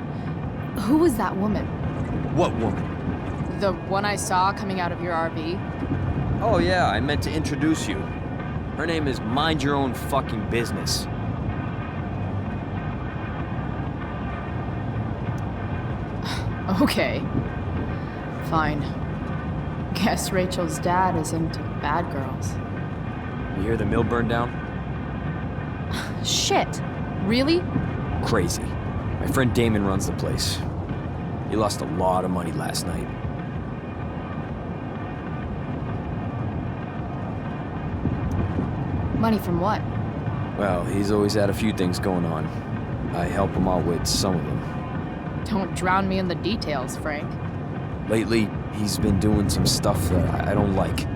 who was that woman? What woman? The one I saw coming out of your RV? Oh yeah, I meant to introduce you. Her name is Mind Your Own Fucking Business. Okay. Fine. Guess Rachel's dad is into bad girls. You hear the mill burn down? Shit. Really? Crazy. My friend Damon runs the place. He lost a lot of money last night. Money from what? Well, he's always had a few things going on. I help him out with some of them. Don't drown me in the details, Frank. Lately, he's been doing some stuff that I don't like.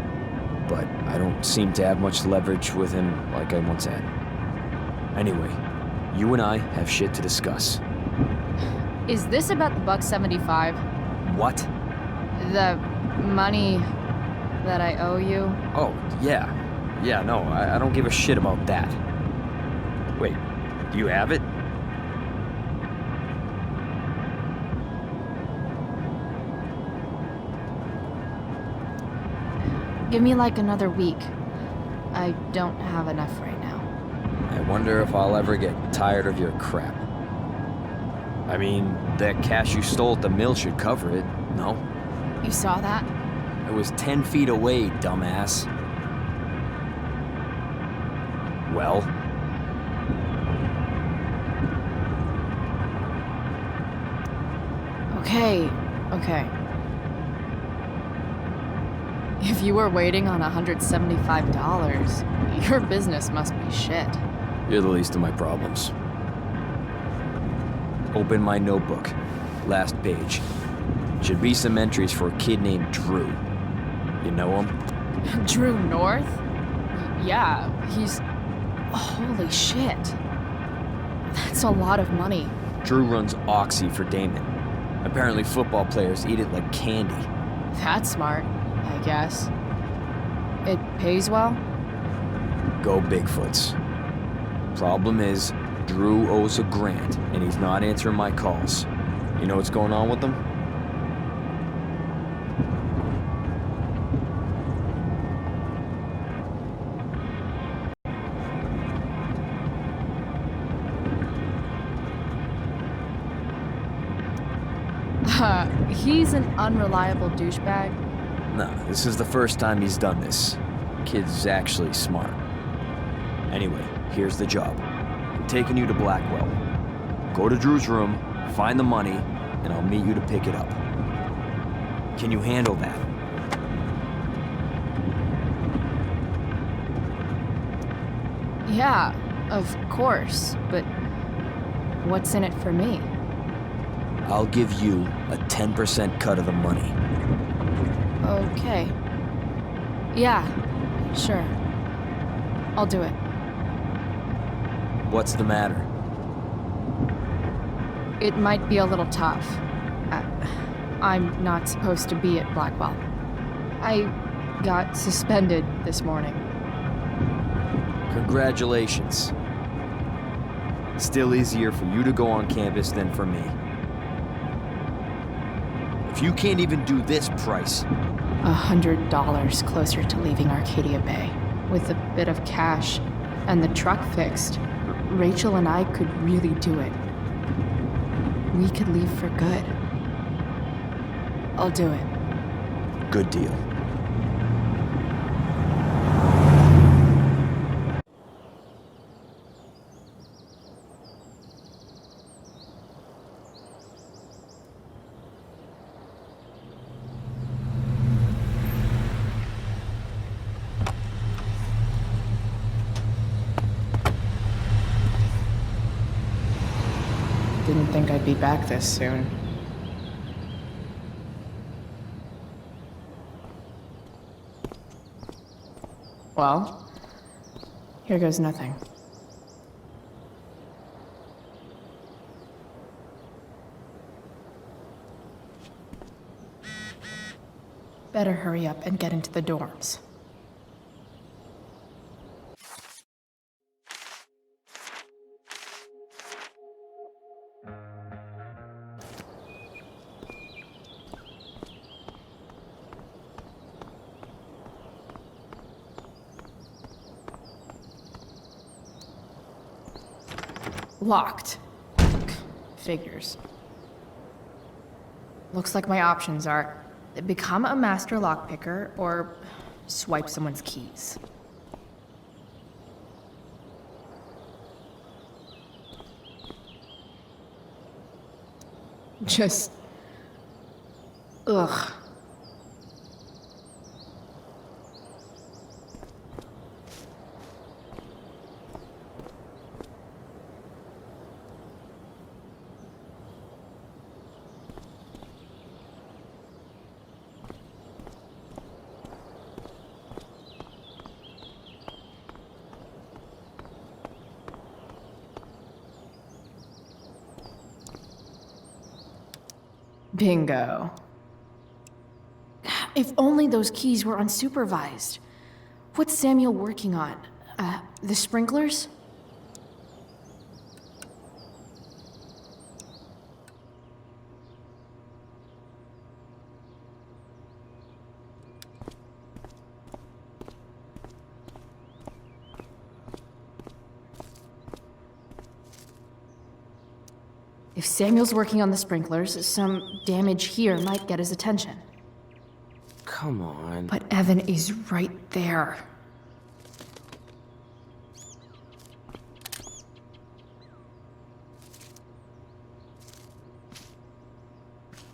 But I don't seem to have much leverage with him like I once had. Anyway, you and I have shit to discuss. Is this about the $1.75? What? The money that I owe you? Oh, yeah. Yeah, no, I don't give a shit about that. Wait, do you have it? Give me like another week. I don't have enough right now. I wonder if I'll ever get tired of your crap. I mean, that cash you stole at the mill should cover it, no? You saw that? I was 10 feet away, dumbass. Well? Okay. If you were waiting on $175, your business must be shit. You're the least of my problems. Open my notebook. Last page. Should be some entries for a kid named Drew. You know him? Drew North? Yeah, he's... Holy shit. That's a lot of money. Drew runs Oxy for Damon. Apparently football players eat it like candy. That's smart, I guess. It pays well? Go Bigfoots. Problem is, Drew owes a grant, and he's not answering my calls. You know what's going on with him? He's an unreliable douchebag. Nah, this is the first time he's done this. Kid's actually smart. Anyway, here's the job. I'm taking you to Blackwell. Go to Drew's room, find the money, and I'll meet you to pick it up. Can you handle that? Yeah, of course, but what's in it for me? I'll give you a 10% cut of the money. Okay. Yeah, sure. I'll do it. What's the matter? It might be a little tough. I'm not supposed to be at Blackwell. I got suspended this morning. Congratulations. Still easier for you to go on campus than for me. If you can't even do this price... $100 closer to leaving Arcadia Bay. With a bit of cash and the truck fixed, Rachel and I could really do it. We could leave for good. I'll do it. Good deal. Didn't think I'd be back this soon. Well, here goes nothing. Better hurry up and get into the dorms. Locked. Figures. Looks like my options are become a master lockpicker or swipe someone's keys. Just... ugh. Bingo. If only those keys were unsupervised. What's Samuel working on? The sprinklers? If Samuel's working on the sprinklers, some damage here might get his attention. Come on. But Evan is right there.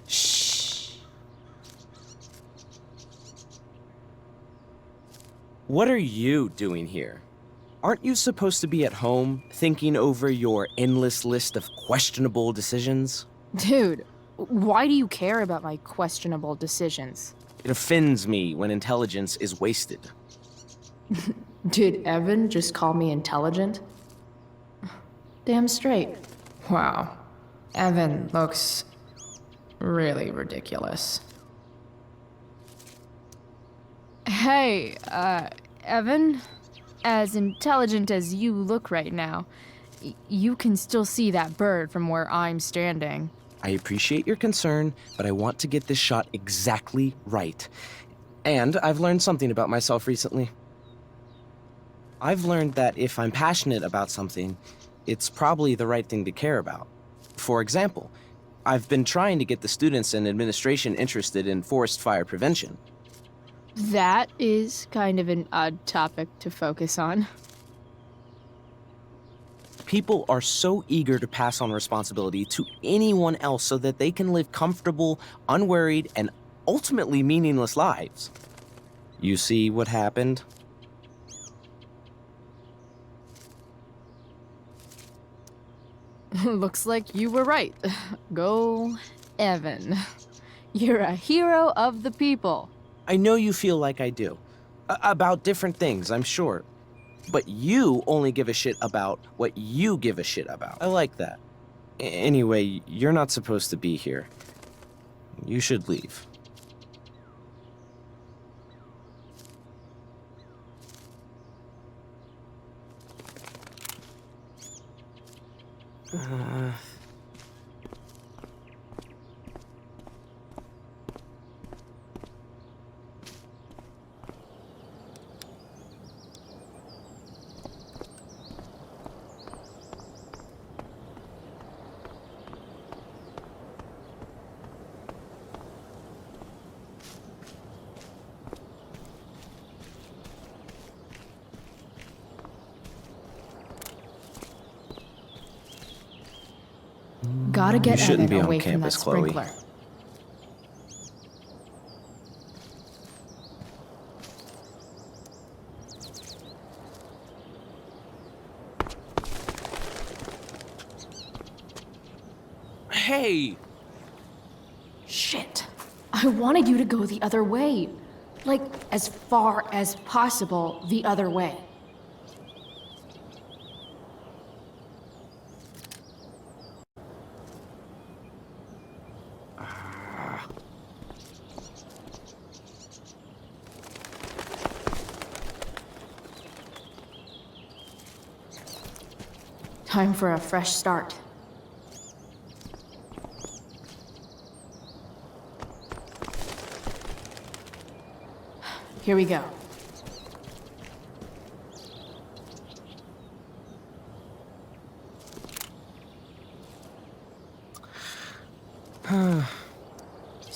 Shh. What are you doing here? Aren't you supposed to be at home, thinking over your endless list of questionable decisions? Dude, why do you care about my questionable decisions? It offends me when intelligence is wasted. Did Evan just call me intelligent? Damn straight. Wow. Evan looks really ridiculous. Hey, Evan? As intelligent as you look right now, you can still see that bird from where I'm standing. I appreciate your concern, but I want to get this shot exactly right. And I've learned something about myself recently. I've learned that if I'm passionate about something, it's probably the right thing to care about. For example, I've been trying to get the students and administration interested in forest fire prevention. That is kind of an odd topic to focus on. People are so eager to pass on responsibility to anyone else so that they can live comfortable, unworried, and ultimately meaningless lives. You see what happened? Looks like you were right. Go, Evan. You're a hero of the people. I know you feel like I do. About different things, I'm sure. But you only give a shit about what you give a shit about. I like that. Anyway, you're not supposed to be here. You should leave. Gotta get You shouldn't Evan be on away from that campus, Chloe. sprinkler. Hey! Shit. I wanted you to go the other way. Like, as far as possible the other way. Time for a fresh start. Here we go.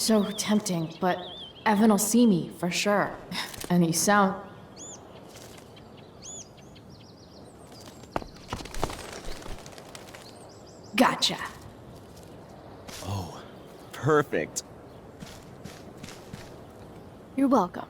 So tempting, but Evan will see me, for sure. And he sound... Gotcha. Oh, perfect. You're welcome.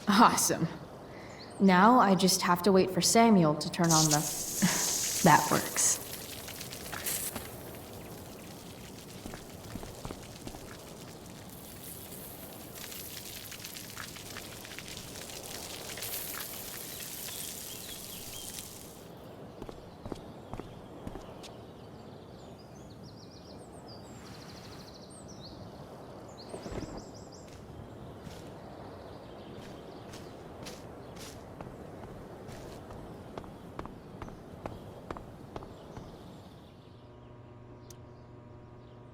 Awesome. Now I just have to wait for Samuel to turn on the... That works.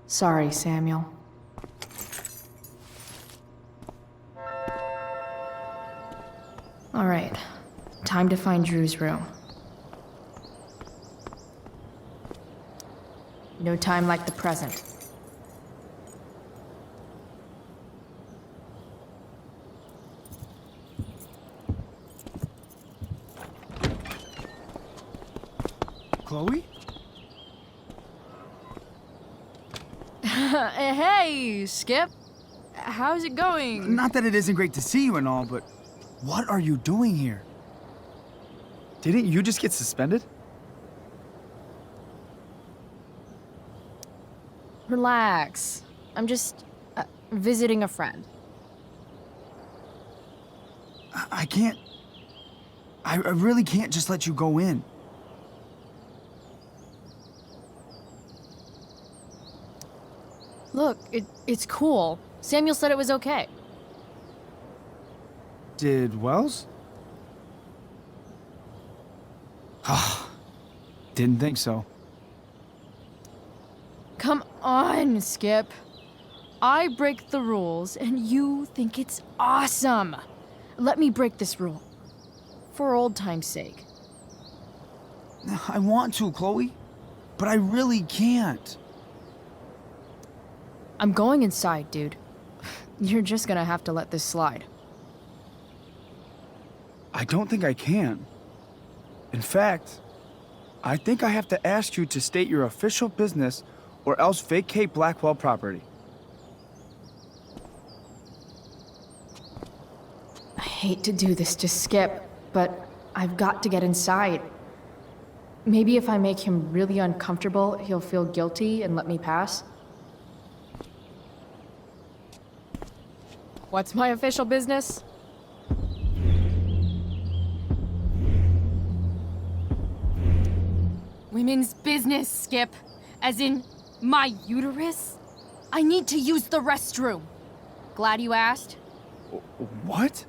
Sorry, Samuel. All right, time to find Drew's room. No time like the present. Chloe? Hey, Skip. How's it going? Not that it isn't great to see you and all, but what are you doing here? Didn't you just get suspended? Relax. I'm just visiting a friend. I can't... I really can't just let you go in. Look, it's cool. Samuel said it was okay. Did Wells? Didn't think so. Come on, Skip. I break the rules, and you think it's awesome. Let me break this rule. For old time's sake. I want to, Chloe, but I really can't. I'm going inside, dude. You're just gonna have to let this slide. I don't think I can. In fact, I think I have to ask you to state your official business or else vacate Blackwell property. I hate to do this to Skip, but I've got to get inside. Maybe if I make him really uncomfortable, he'll feel guilty and let me pass. What's my official business? Women's business, Skip. As in, my uterus? I need to use the restroom. Glad you asked. What?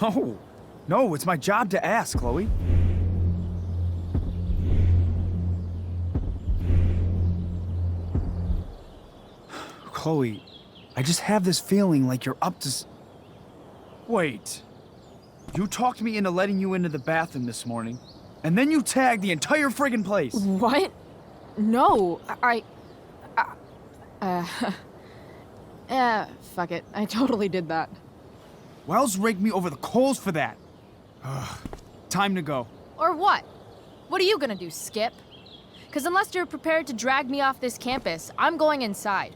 No. No, it's my job to ask, Chloe. Chloe, I just have this feeling like you're up to... Wait. You talked me into letting you into the bathroom this morning, and then you tagged the entire friggin' place. What? No, fuck it. I totally did that. Wells raked me over the coals for that. Time to go. Or what? What are you gonna do, Skip? Because unless you're prepared to drag me off this campus, I'm going inside.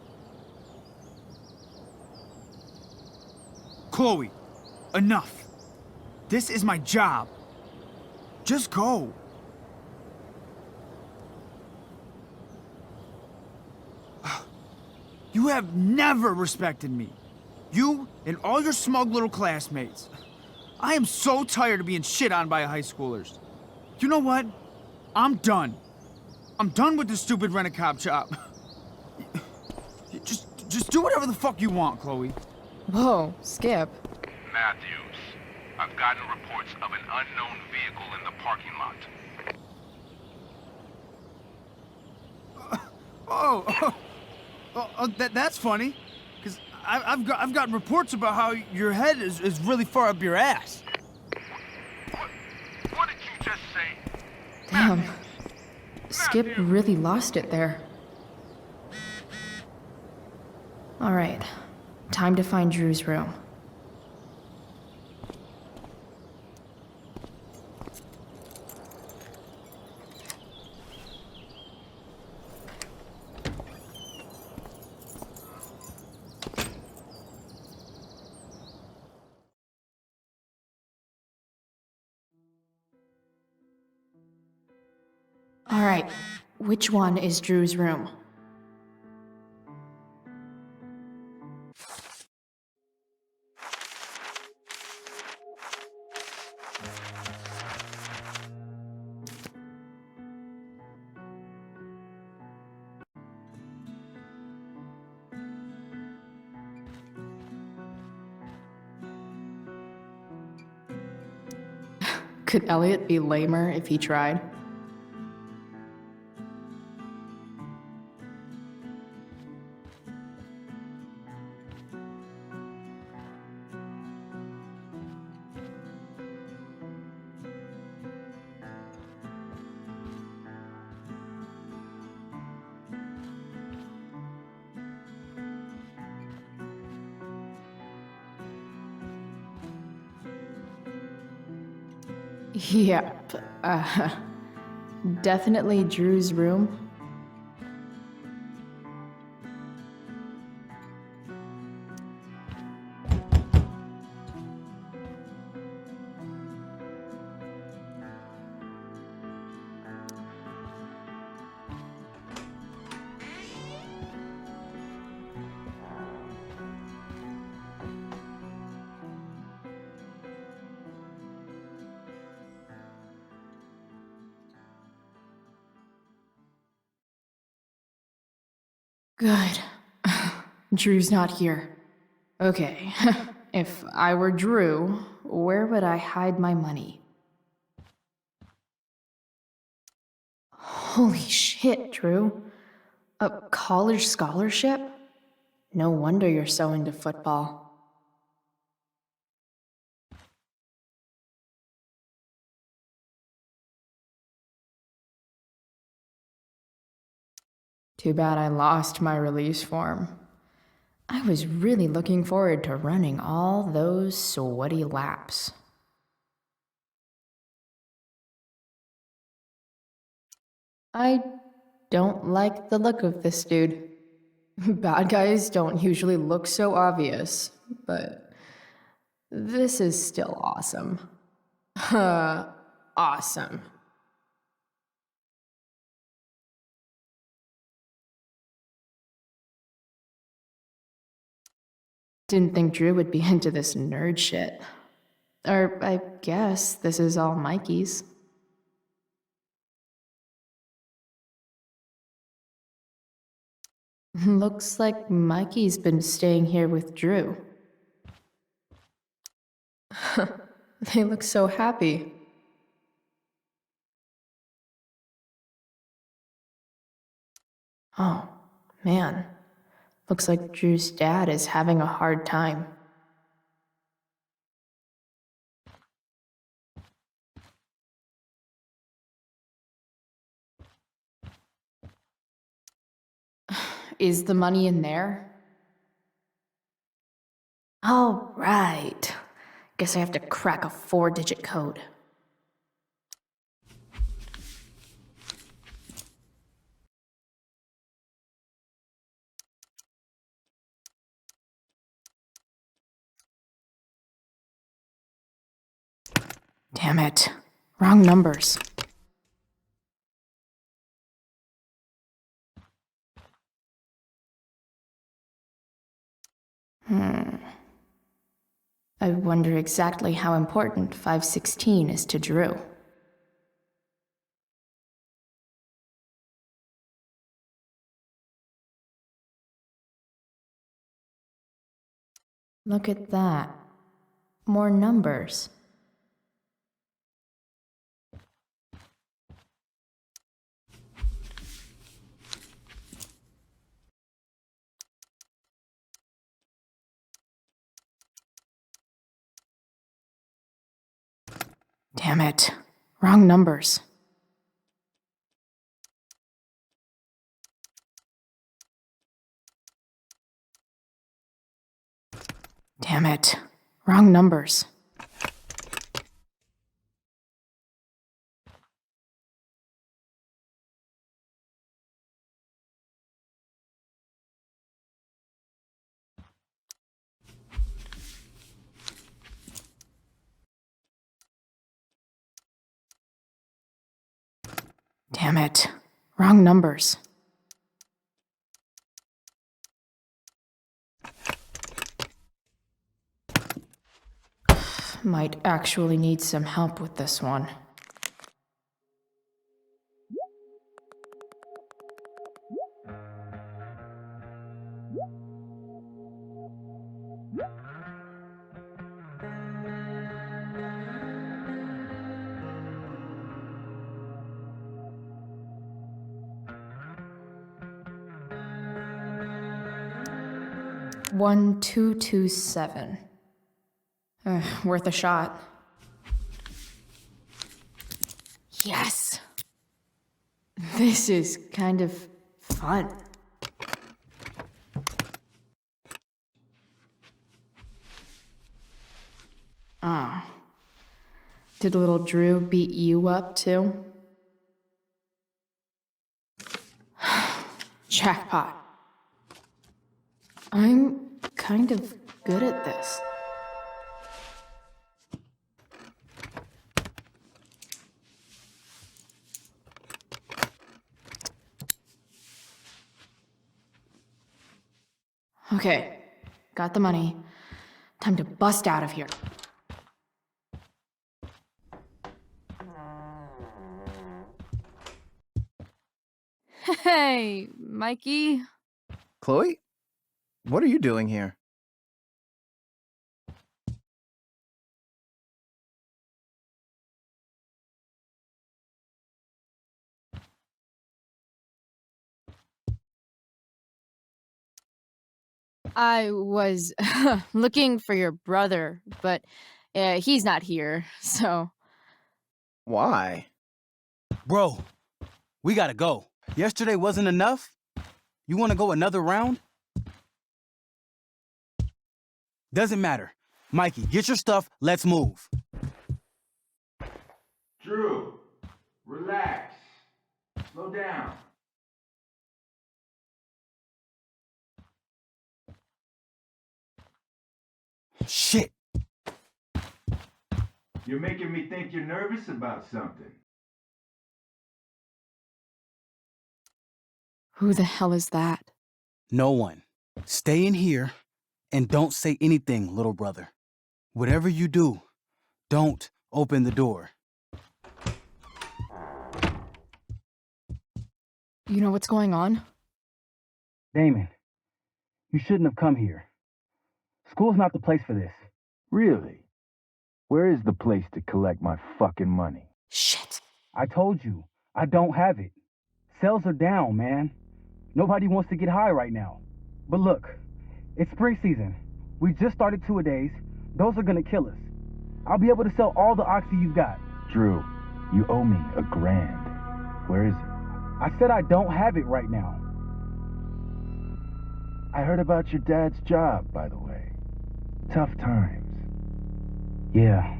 Chloe, enough. This is my job. Just go. You have never respected me. You and all your smug little classmates. I am so tired of being shit on by high schoolers. You know what? I'm done. I'm done with this stupid rent-a-cop job. Just do whatever the fuck you want, Chloe. Whoa, Skip. Matthews, I've gotten reports of an unknown vehicle in the parking lot. That's funny. I've gotten reports about how your head is really far up your ass. What did you just say? Damn. Skip really lost it there. Alright. Time to find Drew's room. Alright, which one is Drew's room? Could Elliot be lamer if he tried? Yep. Definitely Drew's room. Good. Drew's not here. Okay, if I were Drew, where would I hide my money? Holy shit, Drew. A college scholarship? No wonder you're so into football. Too bad I lost my release form. I was really looking forward to running all those sweaty laps. I don't like the look of this dude. Bad guys don't usually look so obvious, but this is still awesome. Awesome. Didn't think Drew would be into this nerd shit. Or I guess this is all Mikey's. Looks like Mikey's been staying here with Drew. They look so happy. Oh, man. Looks like Drew's dad is having a hard time. Is the money in there? Oh, right. Guess I have to crack a 4-digit code. Damn it. Wrong numbers. I wonder exactly how important 516 is to Drew. Look at that. More numbers. Damn it. Wrong numbers. Damn it. Wrong numbers. Damn it. Wrong numbers. Might actually need some help with this one. One, 2, 2, 7. Worth a shot. Yes! This is kind of fun. Ah. Did little Drew beat you up too? Jackpot. I'm kind of good at this. Okay, got the money. Time to bust out of here. Hey, Mikey. Chloe? What are you doing here? I was looking for your brother, but he's not here, so... Why? Bro, we gotta go. Yesterday wasn't enough? You wanna go another round? Doesn't matter. Mikey, get your stuff, let's move. Drew, relax. Slow down. Shit. You're making me think you're nervous about something. Who the hell is that? No one. Stay in here and don't say anything, little brother. Whatever you do, don't open the door. You know what's going on? Damon, you shouldn't have come here. School's not the place for this. Really? Where is the place to collect my fucking money? Shit. I told you, I don't have it. Sales are down, man. Nobody wants to get high right now. But look, it's spring season. We just started two-a-days. Those are gonna kill us. I'll be able to sell all the oxy you've got. Drew, you owe me $1,000. Where is it? I said I don't have it right now. I heard about your dad's job, by the way. Tough times. Yeah.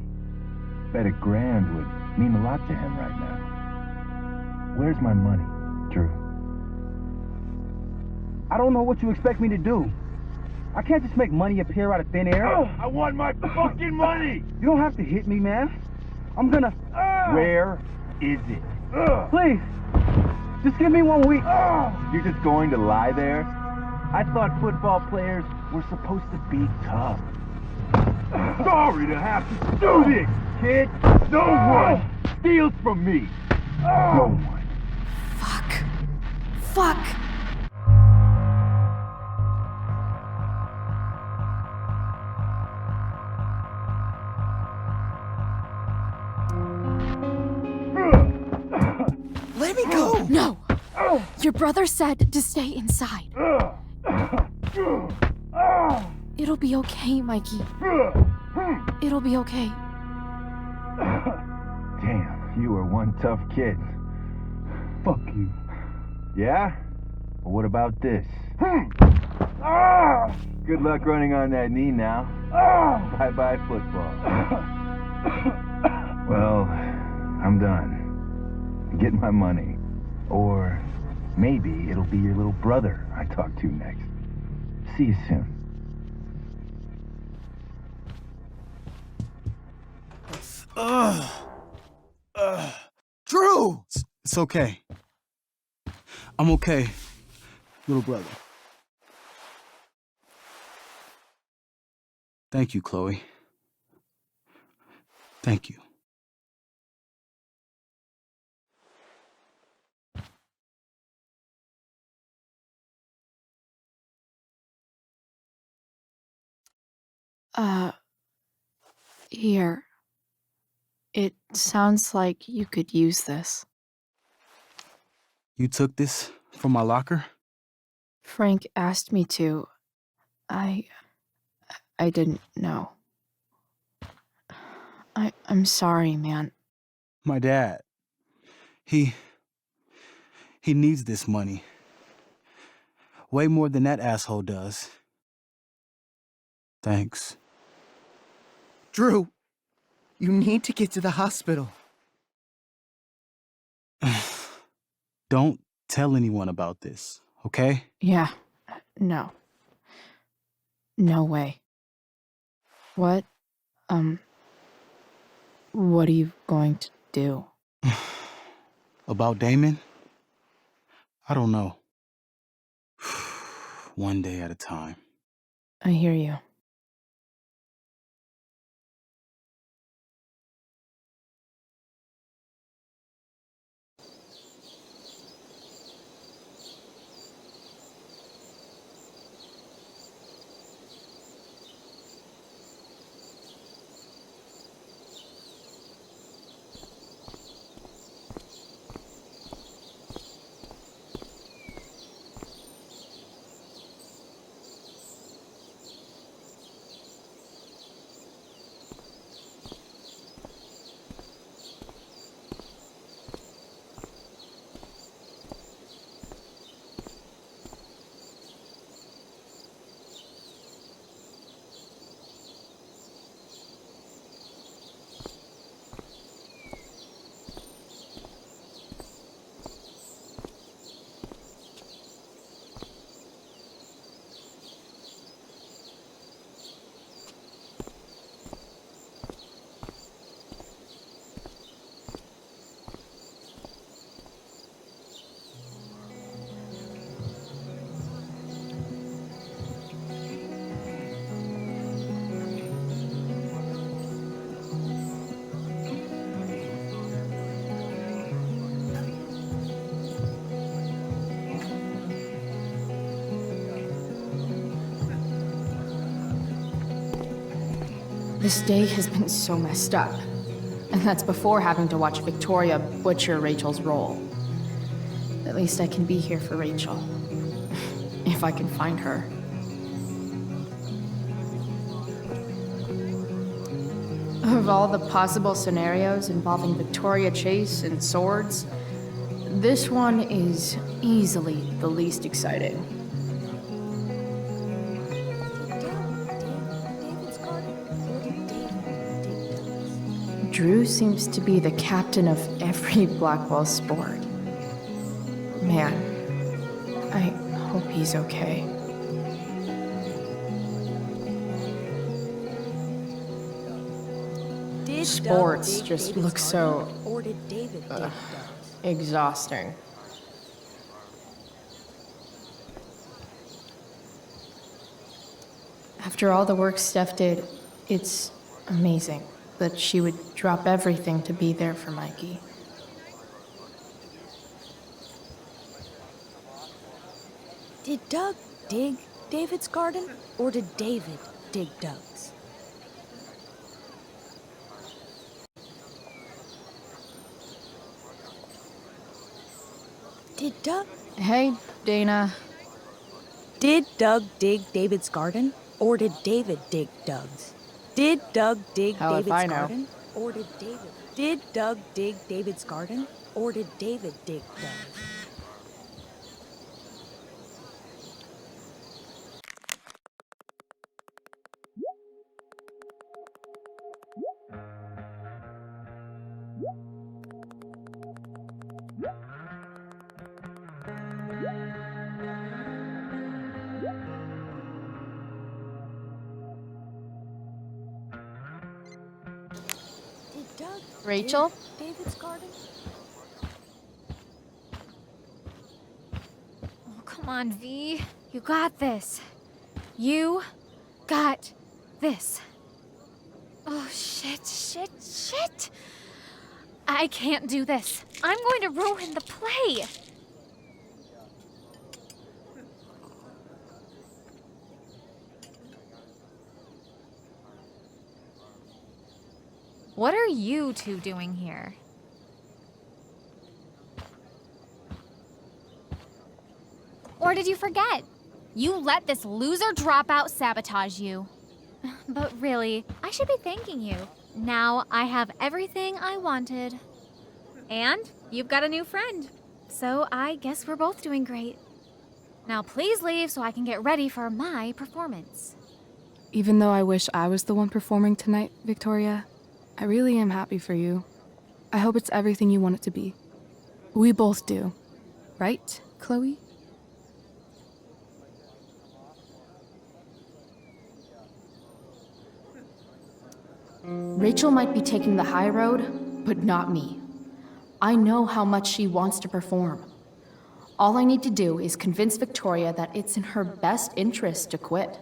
Bet $1,000 would mean a lot to him right now. Where's my money, Drew? I don't know what you expect me to do. I can't just make money appear out of thin air. I want my fucking money! You don't have to hit me, man. I'm gonna... Where is it? Please, just give me 1 week. You're just going to lie there? I thought football players were supposed to be tough. Sorry to have to do this, kid. No one steals from me. No one. Fuck. Let me go. No! Your brother said to stay inside. It'll be okay, Mikey. It'll be okay. You were one tough kid. Fuck you. Yeah? Well, what about this? Good luck running on that knee now. Bye-bye football. Well, I'm done. Get my money. Or maybe it'll be your little brother I talk to next. See you soon. Drew! It's okay. I'm okay, little brother. Thank you, Chloe. Thank you. Here. It sounds like you could use this. You took this from my locker? Frank asked me to. I didn't know. I'm sorry, man. My dad. He needs this money. Way more than that asshole does. Thanks. Drew, you need to get to the hospital. Don't tell anyone about this, okay? Yeah. No. No way. What are you going to do? About Damon? I don't know. One day at a time. I hear you. This day has been so messed up. And that's before having to watch Victoria butcher Rachel's role. At least I can be here for Rachel. If I can find her. Of all the possible scenarios involving Victoria Chase and swords, this one is easily the least exciting. Drew seems to be the captain of every Blackwell sport. Man, I hope he's okay. Sports just look so exhausting. After all the work Steph did, it's amazing that she would drop everything to be there for Mikey. Did Doug dig David's garden, or did David dig Doug's? Did Doug... Hey, Dana. Did Doug dig David's garden, or did David dig Doug's? Did Doug dig Hell if David's I know. garden, or did David... Did Doug dig David's garden, or did David dig Doug? Did Doug Rachel? dig David's garden? Oh, come on, V. You got this. You got this. Oh, shit. I can't do this. I'm going to ruin the play. What are you two doing here? Or did you forget? You let this loser dropout sabotage you. But really, I should be thanking you. Now I have everything I wanted. And you've got a new friend. So I guess we're both doing great. Now please leave so I can get ready for my performance. Even though I wish I was the one performing tonight, Victoria, I really am happy for you. I hope it's everything you want it to be. We both do. Right, Chloe? Rachel might be taking the high road, but not me. I know how much she wants to perform. All I need to do is convince Victoria that it's in her best interest to quit.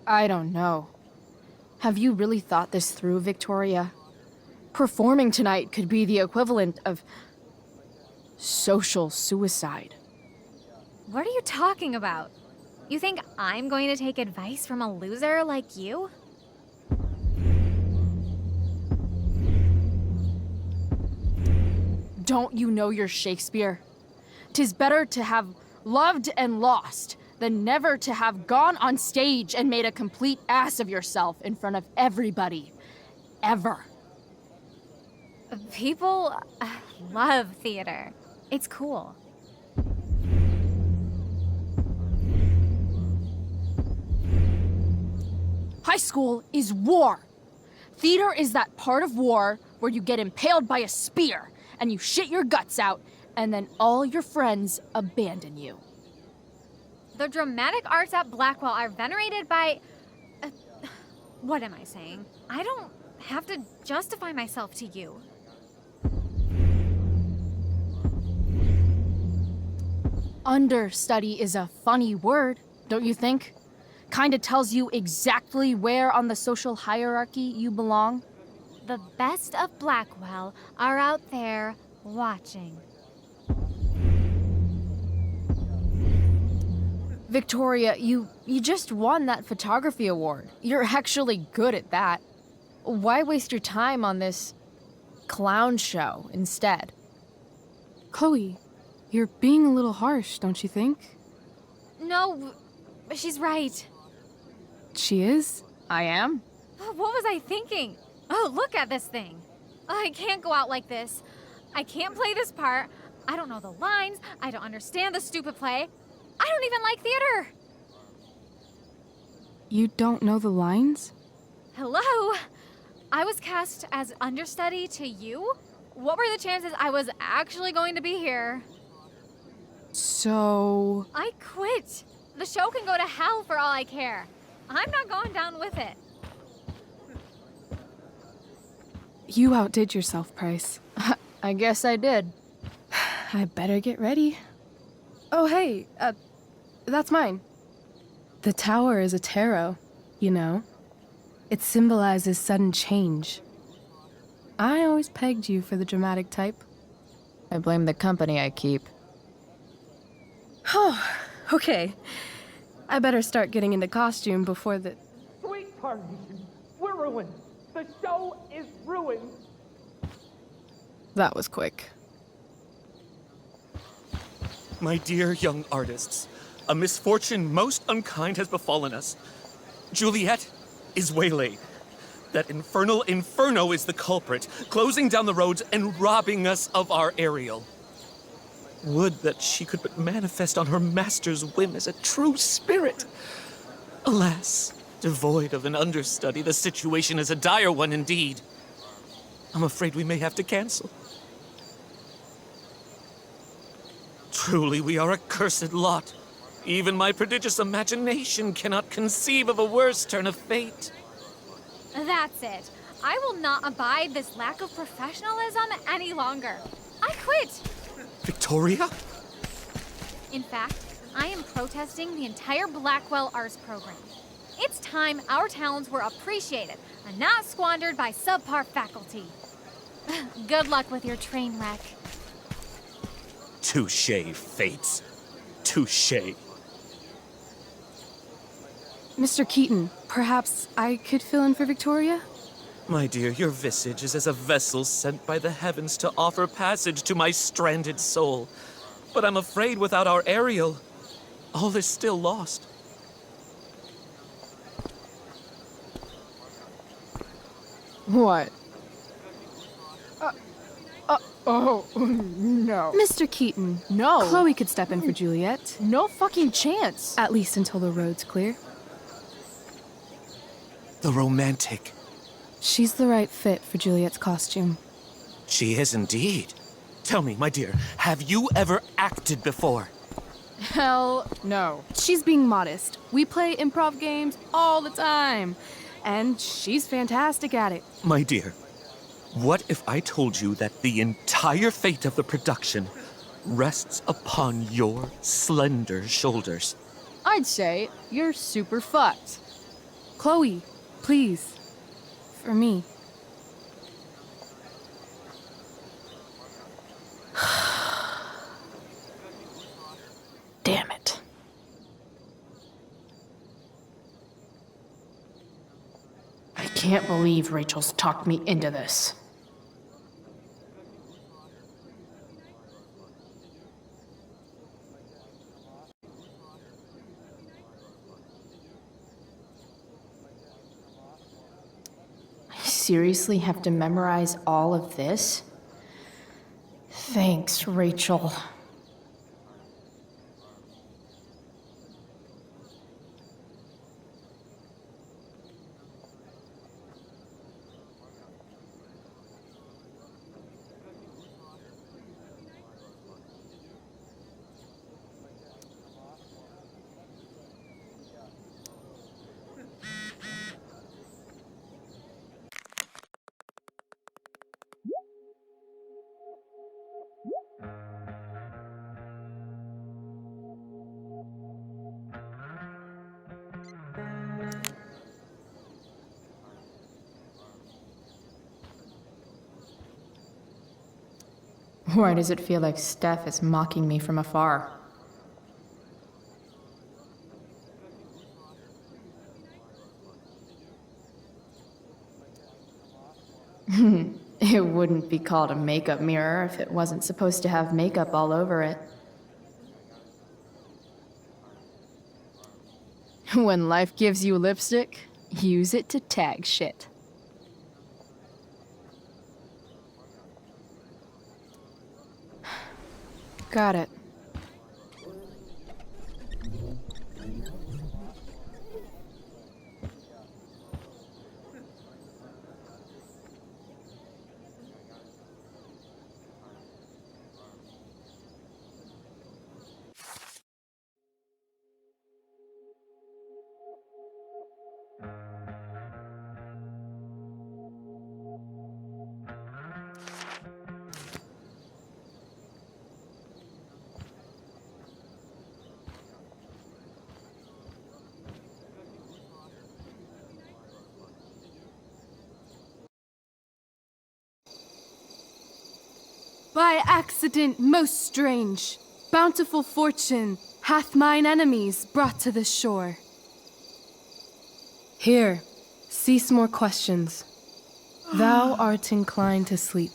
I don't know. Have you really thought this through, Victoria? Performing tonight could be the equivalent of social suicide. What are you talking about? You think I'm going to take advice from a loser like you? Don't you know your Shakespeare? 'Tis better to have loved and lost than never to have gone on stage and made a complete ass of yourself in front of everybody. Ever. People love theater. It's cool. High school is war. Theater is that part of war where you get impaled by a spear and you shit your guts out and then all your friends abandon you. The dramatic arts at Blackwell are venerated by... what am I saying? I don't have to justify myself to you. Understudy is a funny word, don't you think? Kinda tells you exactly where on the social hierarchy you belong. The best of Blackwell are out there watching. Victoria, you just won that photography award. You're actually good at that. Why waste your time on this clown show instead? Chloe, you're being a little harsh, don't you think? No, she's right. She is? I am? What was I thinking? Oh, look at this thing. I can't go out like this. I can't play this part. I don't know the lines. I don't understand the stupid play. I don't even like theater. You don't know the lines? Hello? I was cast as understudy to you? What were the chances I was actually going to be here? So... I quit. The show can go to hell for all I care. I'm not going down with it. You outdid yourself, Price. I guess I did. I better get ready. Oh, hey, that's mine. The tower is a tarot, you know. It symbolizes sudden change. I always pegged you for the dramatic type. I blame the company I keep. Oh, okay. I better start getting into costume before the... Sweet Carnation, we're ruined. The show is ruined. That was quick. My dear young artists, a misfortune most unkind has befallen us. Juliet is waylaid. That infernal Inferno is the culprit, closing down the roads and robbing us of our Ariel. Would that she could but manifest on her master's whim as a true spirit. Alas, devoid of an understudy, the situation is a dire one indeed. I'm afraid we may have to cancel. Truly, we are a cursed lot. Even my prodigious imagination cannot conceive of a worse turn of fate. That's it. I will not abide this lack of professionalism any longer. I quit. Victoria? In fact, I am protesting the entire Blackwell Arts program. It's time our talents were appreciated and not squandered by subpar faculty. Good luck with your train wreck. Touché, Fates. Touché. Mr. Keaton, perhaps I could fill in for Victoria? My dear, your visage is as a vessel sent by the heavens to offer passage to my stranded soul. But I'm afraid without our Ariel, all is still lost. What? Oh, no. Mr. Keaton. No. Chloe could step in for Juliet. No fucking chance. At least until the road's clear. The romantic. She's the right fit for Juliet's costume. She is indeed. Tell me, my dear, have you ever acted before? Hell no. She's being modest. We play improv games all the time. And she's fantastic at it. My dear, what if I told you that the entire fate of the production rests upon your slender shoulders? I'd say you're super fucked. Chloe, please. For me. Damn it. I can't believe Rachel's talked me into this. I seriously have to memorize all of this? Thanks, Rachel. Why does it feel like Steph is mocking me from afar? It wouldn't be called a makeup mirror if it wasn't supposed to have makeup all over it. When life gives you lipstick, use it to tag shit. Got it. By accident most strange, bountiful fortune hath mine enemies brought to this shore. Here, cease more questions. Thou art inclined to sleep.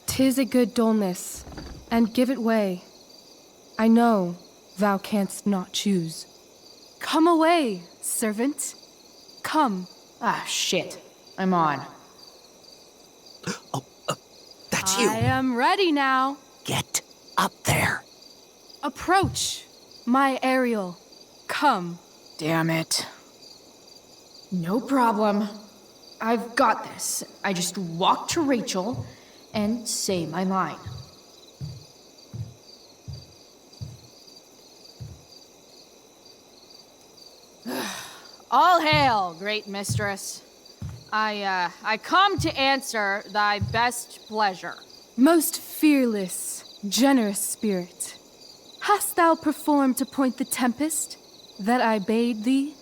'Tis a good dullness, and give it way. I know thou canst not choose. Come away, servant. Come. Ah, shit. I'm on. That's you. I am ready now. Get up there. Approach, my Ariel. Come. Damn it. No problem. I've got this. I just walk to Rachel and say my line. All hail, great mistress. I come to answer thy best pleasure. Most fearless, generous spirit, hast thou performed to point the tempest that I bade thee?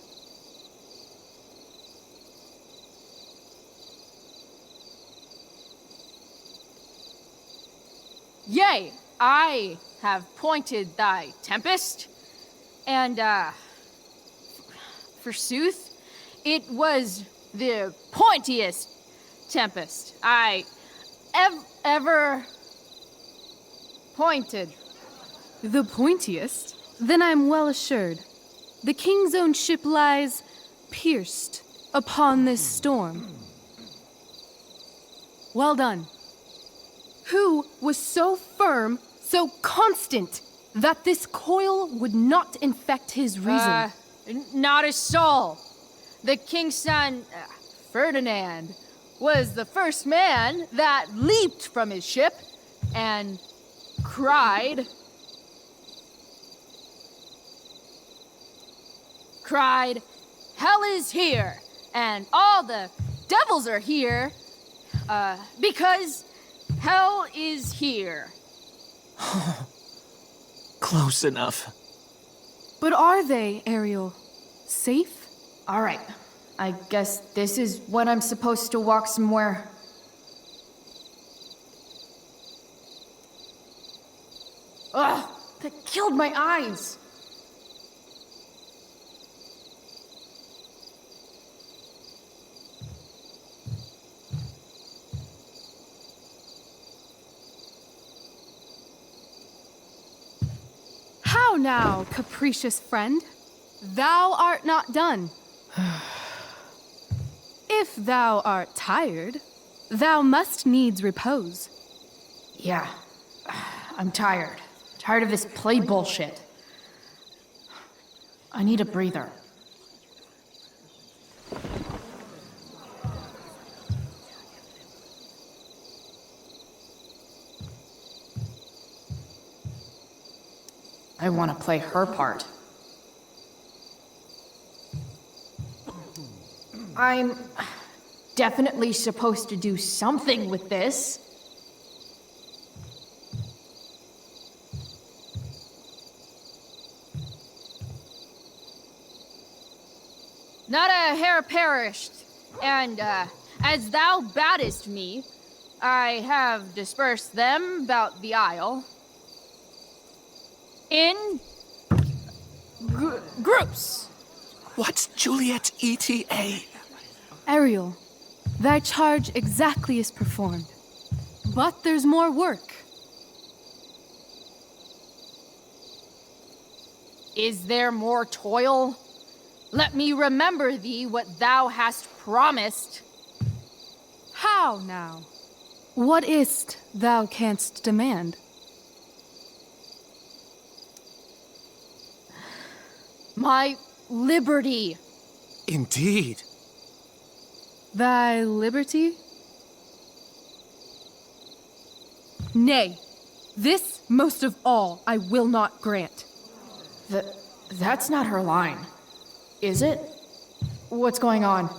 Yea, I have pointed thy tempest, and, forsooth, it was the pointiest tempest I ever pointed. The pointiest? Then I'm well assured. The king's own ship lies pierced upon this storm. Well done. Who was so firm, so constant, that this coil would not infect his reason? Not a soul. The king's son, Ferdinand, was the first man that leaped from his ship and cried, "Hell is here, and all the devils are here, because hell is here." Close enough. But are they, Ariel? Safe? All right. I guess this is when I'm supposed to walk somewhere. Ugh! That killed my eyes! How now, capricious friend? Thou art not done. If thou art tired, thou must needs repose. Yeah. I'm tired. Tired of this play bullshit. I need a breather. I want to play her part. I'm definitely supposed to do something with this. Not a hair perished, and as thou baddest me, I have dispersed them about the isle in groups. What's Juliet's ETA? Ariel, thy charge exactly is performed. But there's more work. Is there more toil? Let me remember thee what thou hast promised. How now? What is't thou canst demand? My liberty. Indeed. Thy liberty? Nay, this most of all I will not grant. That's not her line, is it? What's going on?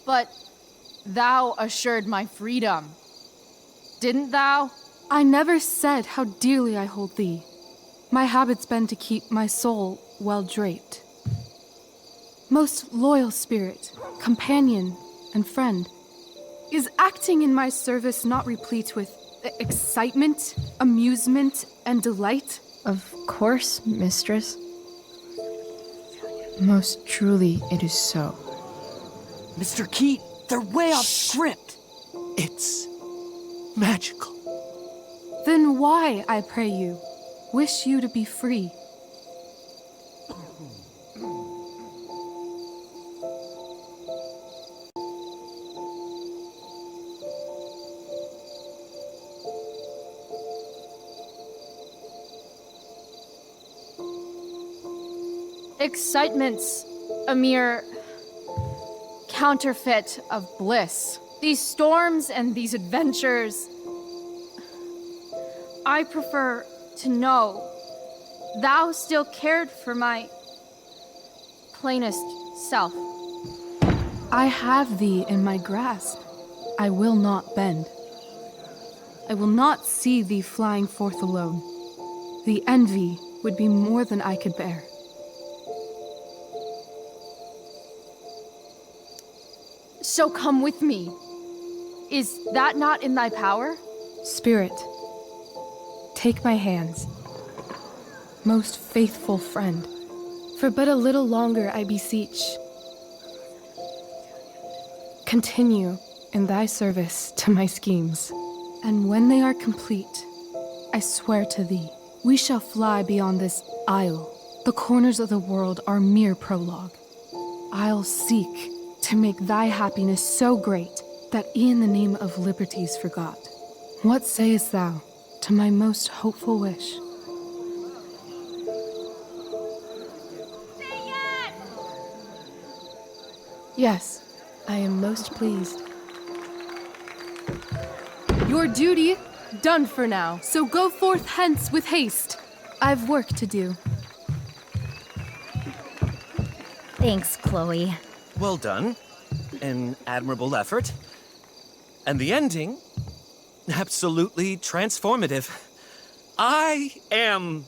But thou assured my freedom, didn't thou? I never said how dearly I hold thee. My habit's been to keep my soul well draped. Most loyal spirit, companion, and friend, is acting in my service not replete with excitement, amusement, and delight? Of course, mistress. Most truly it is so. Mr. Keat, they're way off script. It's magical. Then why, I pray you, wish you to be free? Excitement's a mere counterfeit of bliss. These storms and these adventures. I prefer to know thou still cared for my plainest self. I have thee in my grasp. I will not bend. I will not see thee flying forth alone. The envy would be more than I could bear. So come with me. Is that not in thy power? Spirit, take my hands. Most faithful friend, for but a little longer I beseech. Continue in thy service to my schemes, and when they are complete, I swear to thee, we shall fly beyond this isle. The corners of the world are mere prologue. I'll seek to make thy happiness so great that e'en the name of liberty's forgot. What sayest thou to my most hopeful wish? Yes, I am most pleased. Your duty done for now, so go forth hence with haste. I've work to do. Thanks, Chloe. Well done. An admirable effort. And the ending, absolutely transformative. I am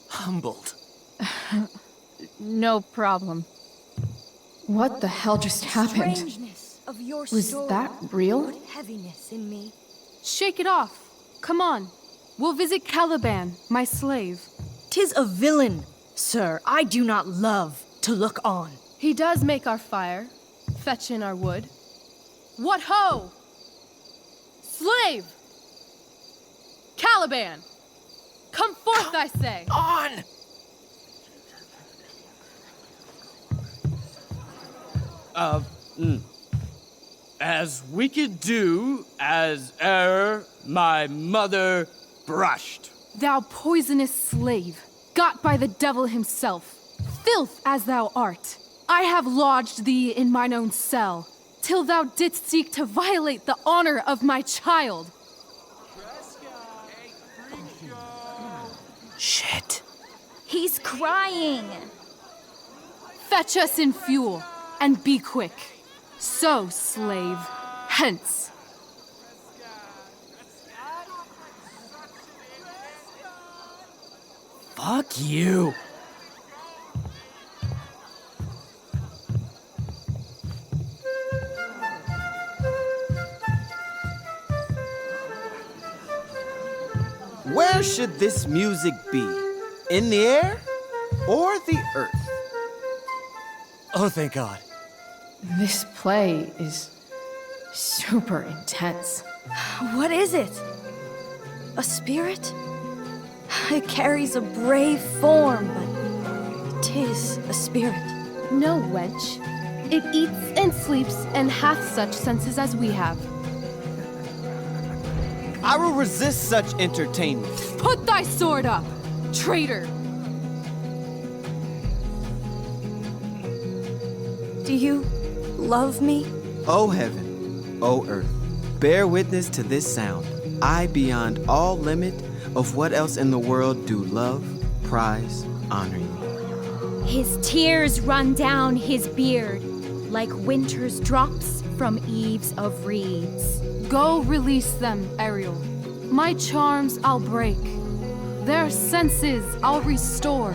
humbled. No problem. What the hell just happened? Strangeness of your Was story that real? put heaviness in me. Shake it off. Come on. We'll visit Caliban, my slave. 'Tis a villain, sir, I do not love to look on. He does make our fire, fetch in our wood. What ho! Slave! Caliban! Come forth, I say! On! As wicked do as e'er my mother brushed. Thou poisonous slave, got by the devil himself, filth as thou art, I have lodged thee in mine own cell, till thou didst seek to violate the honor of my child. Shit. He's crying. Fetch us in fuel, and be quick. So, slave, hence. Fuck you. Where should this music be? In the air or the earth? Oh, thank God. This play is super intense. What is it? A spirit? It carries a brave form, but 'tis a spirit. No, wench. It eats and sleeps and hath such senses as we have. I will resist such entertainment. Put thy sword up, traitor! Do you love me? O heaven, O earth, bear witness to this sound. I, beyond all limit of what else in the world do love, prize, honor you. His tears run down his beard like winter's drops from eaves of reeds. Go release them, Ariel. My charms I'll break. Their senses I'll restore,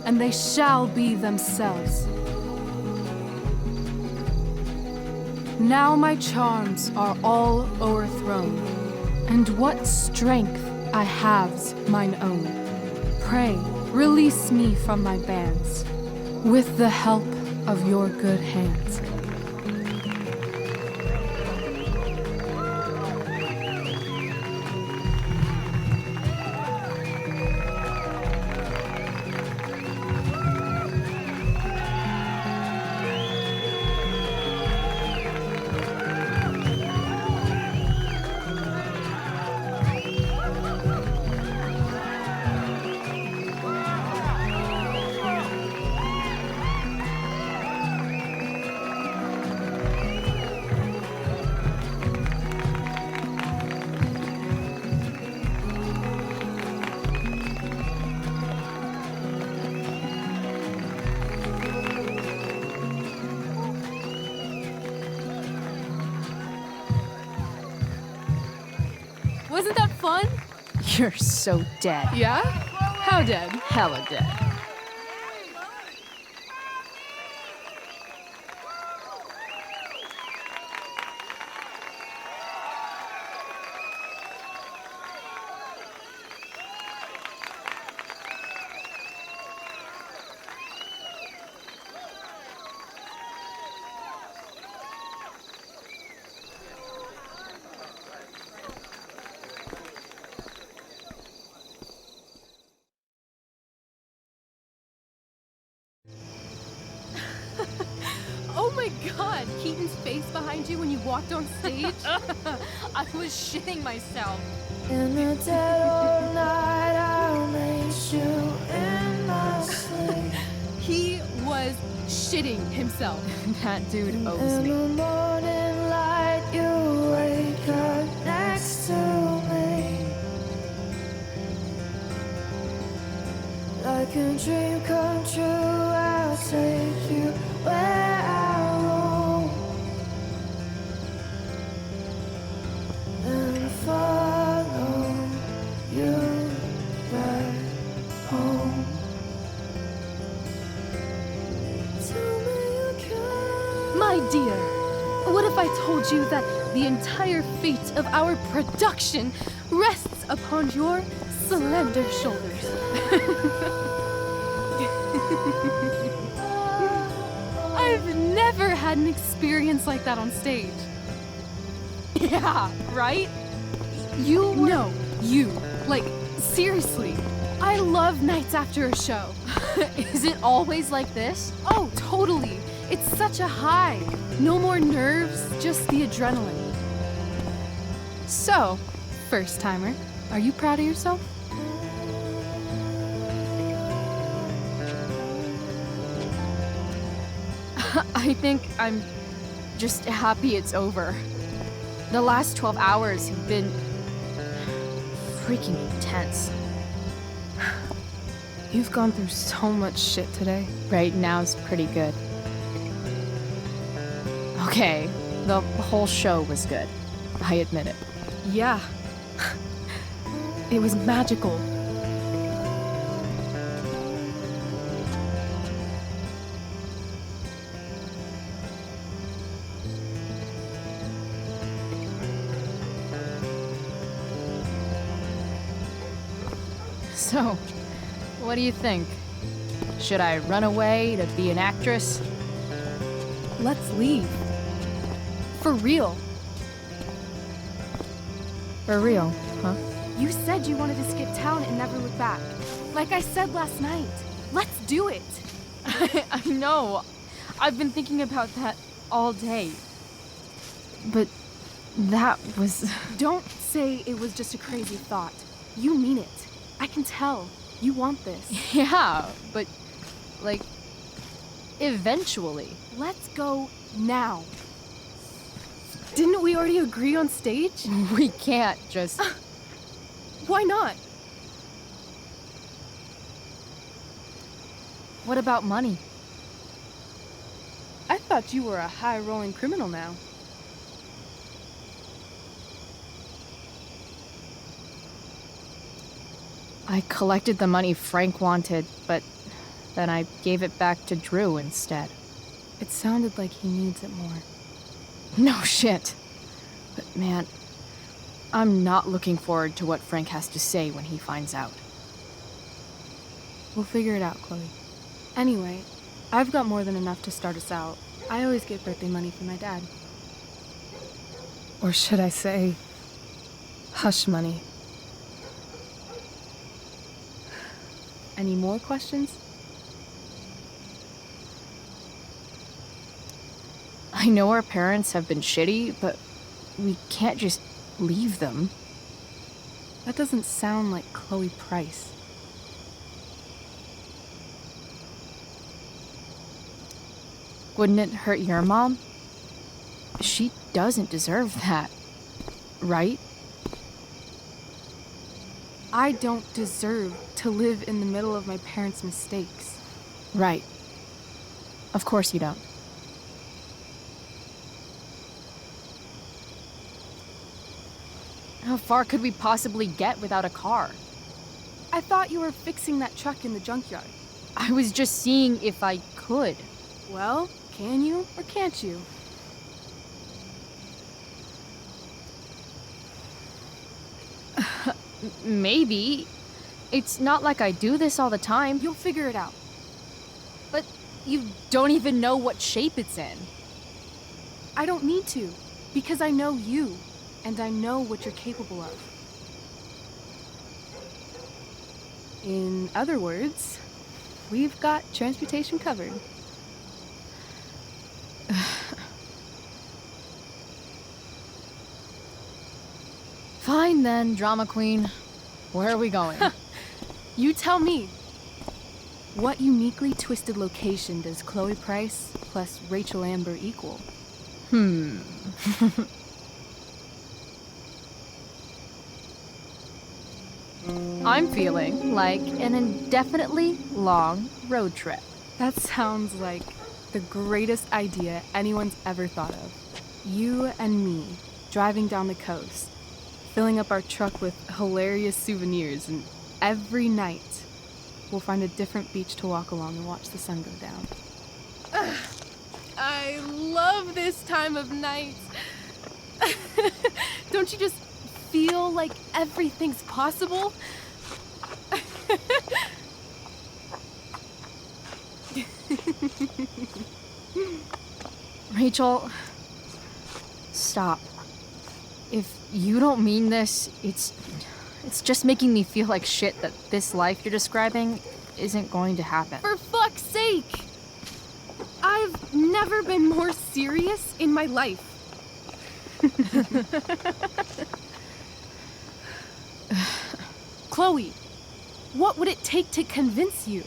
and they shall be themselves. Now my charms are all o'erthrown, and what strength I have's mine own. Pray, release me from my bands, with the help of your good hands. Wasn't that fun? You're so dead. Yeah? How dead? Hella dead. Oh my god, Keaton's face behind you when you walked on stage? I was shitting myself. In the dead of night, I'll make you in my sleep. He was shitting himself. That dude owes In me. the morning light, you wake up next to me. Like a dream come true, I'll take you where I roam. And follow you back home. Tell me you can. My dear, what if I told you that the entire fate of our production rests upon your slender shoulders? I've never had an experience like that on stage. Yeah, right? You were... No, you. Like, seriously. I love nights after a show. Is it always like this? Oh, totally. It's such a high. No more nerves, just the adrenaline. So, first timer, are you proud of yourself? I think I'm just happy it's over. The last 12 hours have been freaking intense. You've gone through so much shit today. Right now's pretty good. Okay, the whole show was good. I admit it. Yeah. It was magical. So, what do you think? Should I run away to be an actress? Let's leave. For real. For real, huh? You said you wanted to skip town and never look back. Like I said last night. Let's do it. I know. I've been thinking about that all day. But that was... Don't say it was just a crazy thought. You mean it. I can tell. You want this. Yeah, but, like, eventually. Let's go now. Didn't we already agree on stage? We can't just... Why not? What about money? I thought you were a high-rolling criminal now. I collected the money Frank wanted, but then I gave it back to Drew instead. It sounded like he needs it more. No shit. But man, I'm not looking forward to what Frank has to say when he finds out. We'll figure it out, Chloe. Anyway, I've got more than enough to start us out. I always get birthday money from my dad. Or should I say, hush money. Any more questions? I know our parents have been shitty, but we can't just leave them. That doesn't sound like Chloe Price. Wouldn't it hurt your mom? She doesn't deserve that, right? I don't deserve to live in the middle of my parents' mistakes. Right. Of course you don't. How far could we possibly get without a car? I thought you were fixing that truck in the junkyard. I was just seeing if I could. Well, can you or can't you? Maybe. It's not like I do this all the time. You'll figure it out. But you don't even know what shape it's in. I don't need to, because I know you, and I know what you're capable of. In other words, we've got transportation covered. Fine then, drama queen. Where are we going? You tell me. What uniquely twisted location does Chloe Price plus Rachel Amber equal? I'm feeling like an indefinitely long road trip. That sounds like the greatest idea anyone's ever thought of. You and me, driving down the coast, filling up our truck with hilarious souvenirs, and every night we'll find a different beach to walk along and watch the sun go down. I love this time of night. Don't you just feel like everything's possible? Rachel, stop. If you don't mean this, it's just making me feel like shit that this life you're describing isn't going to happen. For fuck's sake! I've never been more serious in my life. Chloe, what would it take to convince you?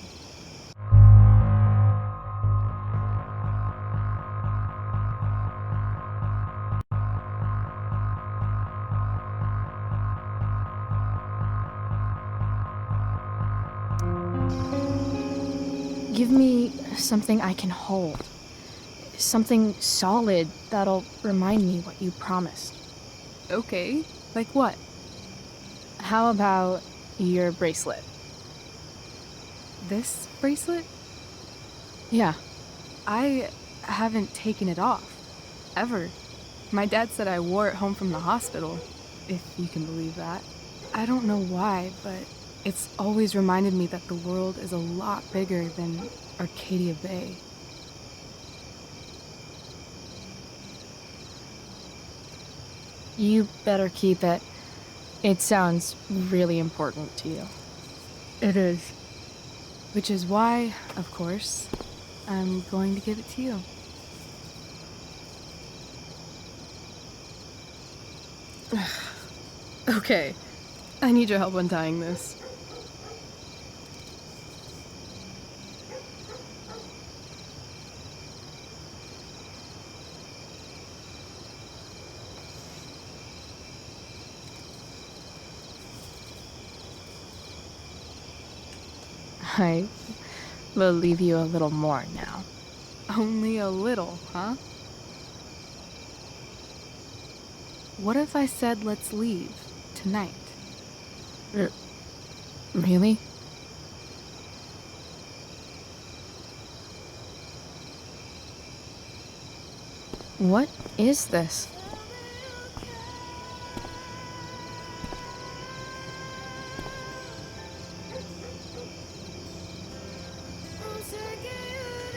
Give me something I can hold. Something solid that'll remind me what you promised. Okay, like what? How about your bracelet? This bracelet? Yeah. I haven't taken it off. Ever. My dad said I wore it home from the hospital, if you can believe that. I don't know why, but it's always reminded me that the world is a lot bigger than Arcadia Bay. You better keep it. It sounds really important to you. It is. Which is why, of course, I'm going to give it to you. Okay, I need your help untying this. I will leave you a little more now. Only a little, huh? What if I said let's leave tonight? Really? What is this?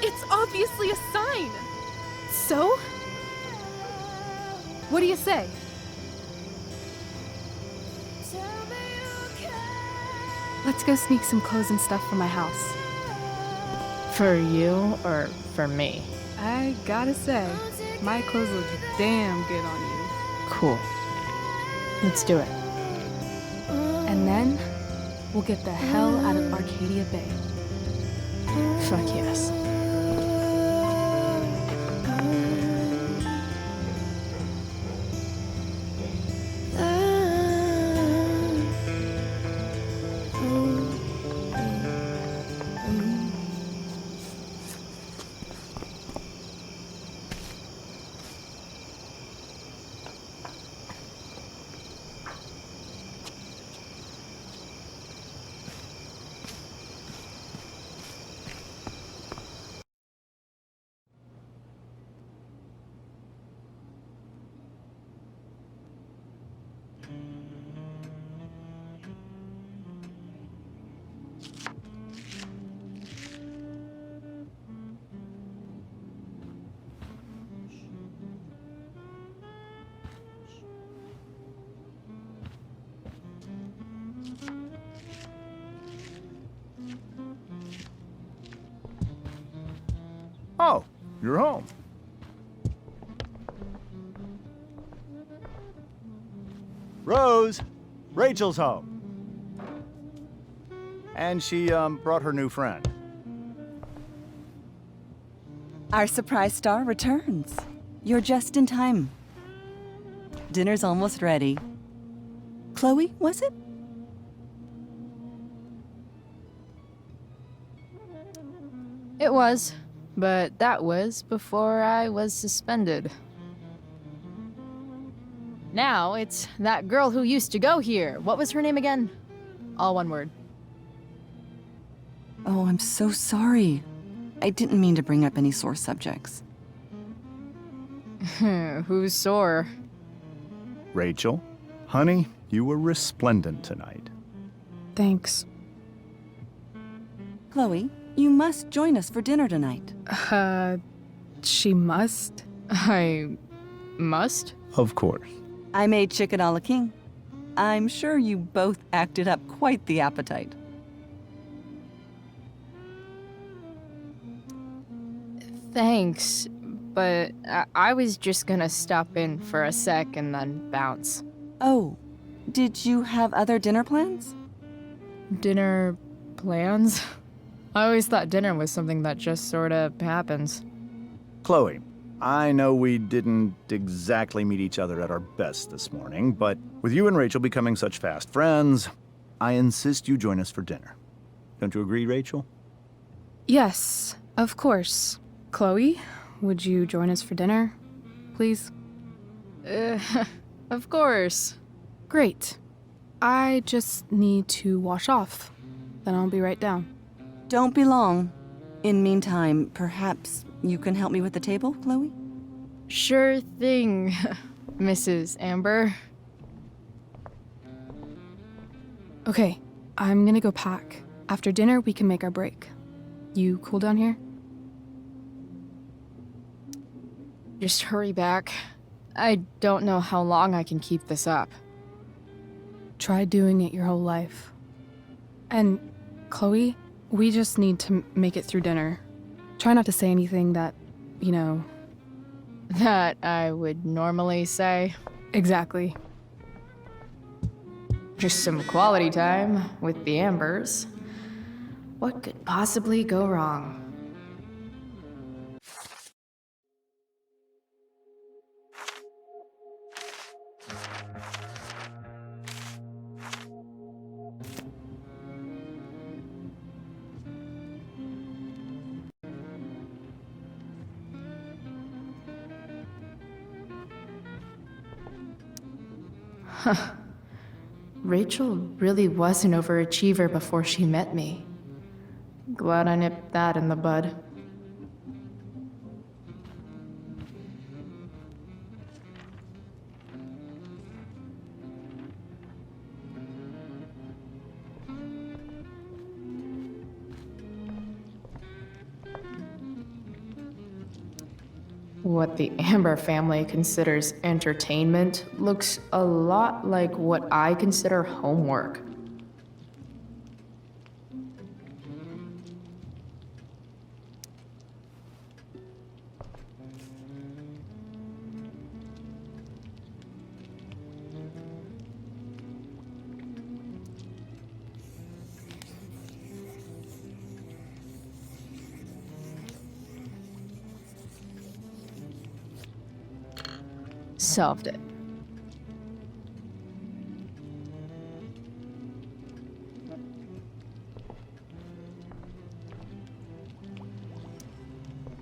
It's obviously a sign! So? What do you say? Let's go sneak some clothes and stuff from my house. For you or for me? I gotta say, my clothes look damn good on you. Cool. Let's do it. And then, we'll get the hell out of Arcadia Bay. Fuck yes. Oh, you're home. Rose, Rachel's home. And she, brought her new friend. Our surprise star returns. You're just in time. Dinner's almost ready. Chloe, was it? It was, but that was before I was suspended. Now it's that girl who used to go here. What was her name again? All one word. Oh, I'm so sorry. I didn't mean to bring up any sore subjects. Who's sore? Rachel, honey, you were resplendent tonight. Thanks. Chloe, you must join us for dinner tonight. She must? I must? Of course. I made chicken a la king. I'm sure you both acted up quite the appetite. Thanks, but I was just gonna stop in for a sec and then bounce. Oh, did you have other dinner plans? Dinner plans? I always thought dinner was something that just sorta happens. Chloe, I know we didn't exactly meet each other at our best this morning, but with you and Rachel becoming such fast friends, I insist you join us for dinner. Don't you agree, Rachel? Yes, of course. Chloe, would you join us for dinner, please? Of course. Great. I just need to wash off. Then I'll be right down. Don't be long. In meantime, perhaps you can help me with the table, Chloe? Sure thing, Mrs. Amber. Okay, I'm gonna go pack. After dinner, we can make our break. You cool down here? Just hurry back. I don't know how long I can keep this up. Try doing it your whole life. And, Chloe, we just need to make it through dinner. Try not to say anything that, that I would normally say. Exactly. Just some quality time with the Ambers. What could possibly go wrong? Huh. Rachel really was an overachiever before she met me. Glad I nipped that in the bud. What the Amber family considers entertainment looks a lot like what I consider homework. Solved it.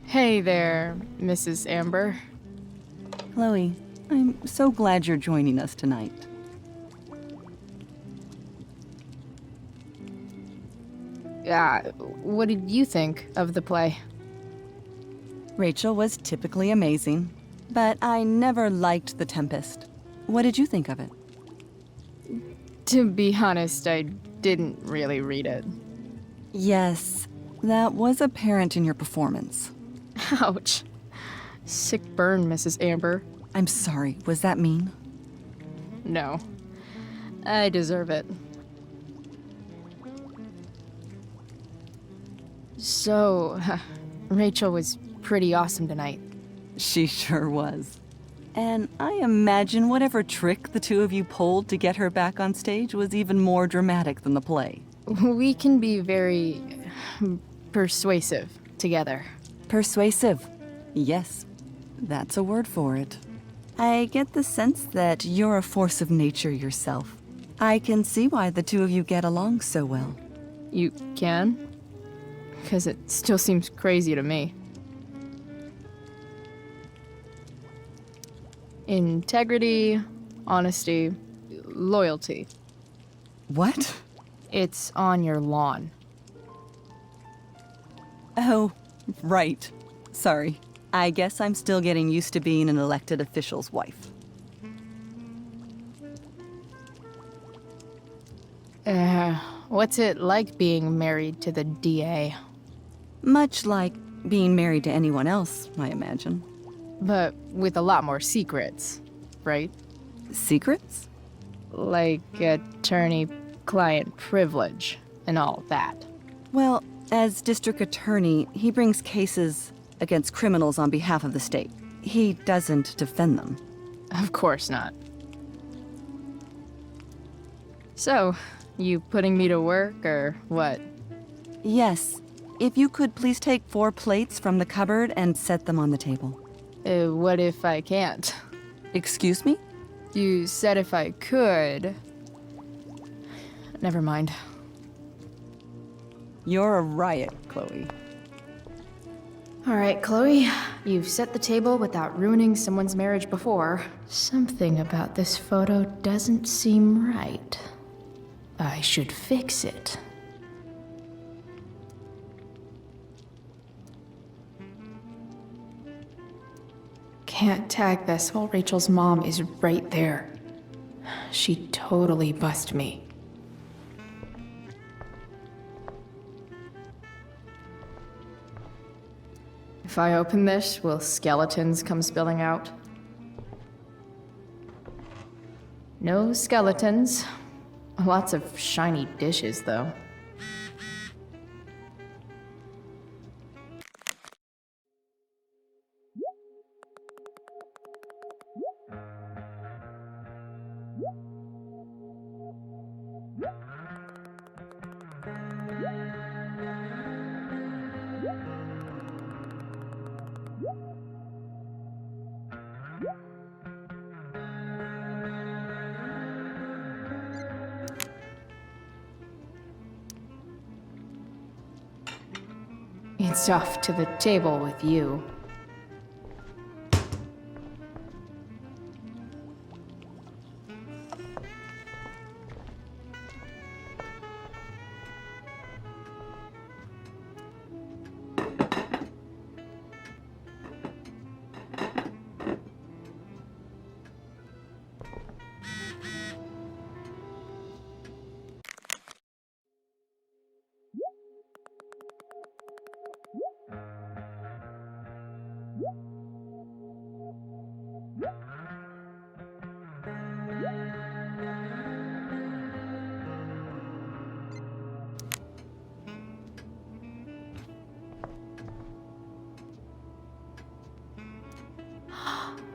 Hey there, Mrs. Amber. Chloe, I'm so glad you're joining us tonight. What did you think of the play? Rachel was typically amazing, but I never liked The Tempest. What did you think of it? To be honest, I didn't really read it. Yes, that was apparent in your performance. Ouch. Sick burn, Mrs. Amber. I'm sorry, was that mean? No. I deserve it. So, Rachel was pretty awesome tonight. She sure was. And I imagine whatever trick the two of you pulled to get her back on stage was even more dramatic than the play. We can be very persuasive together. Persuasive. Yes, that's a word for it. I get the sense that you're a force of nature yourself. I can see why the two of you get along so well. You can? Because it still seems crazy to me. Integrity, honesty, loyalty. What? It's on your lawn. Oh, right. Sorry. I guess I'm still getting used to being an elected official's wife. What's it like being married to the DA? Much like being married to anyone else, I imagine. But with a lot more secrets, right? Secrets? Like attorney-client privilege and all that. Well, as district attorney, he brings cases against criminals on behalf of the state. He doesn't defend them. Of course not. So, you putting me to work, or what? Yes. If you could please take 4 plates from the cupboard and set them on the table. What if I can't? Excuse me? You said if I could. Never mind. You're a riot, Chloe. All right, Chloe. You've set the table without ruining someone's marriage before. Something about this photo doesn't seem right. I should fix it. Can't tag this while Rachel's mom is right there. She'd totally bust me. If I open this, will skeletons come spilling out? No skeletons. Lots of shiny dishes, though. It's off to the table with you.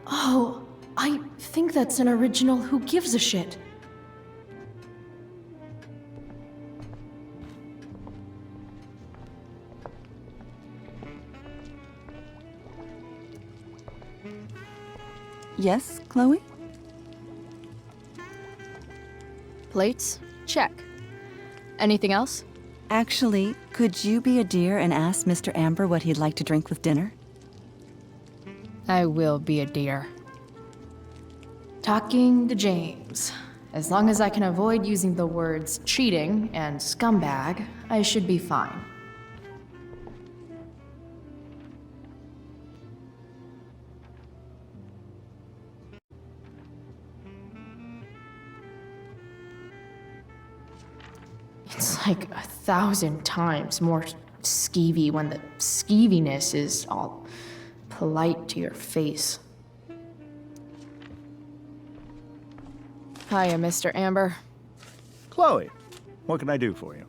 Oh, I think that's an original Who Gives a Shit. Yes, Chloe? Plates? Check. Anything else? Actually, could you be a dear and ask Mr. Amber what he'd like to drink with dinner? I will be a dear. Talking to James. As long as I can avoid using the words cheating and scumbag, I should be fine. It's like 1,000 times more skeevy when the skeeviness is all polite to your face. Hiya, Mr. Amber. Chloe, what can I do for you?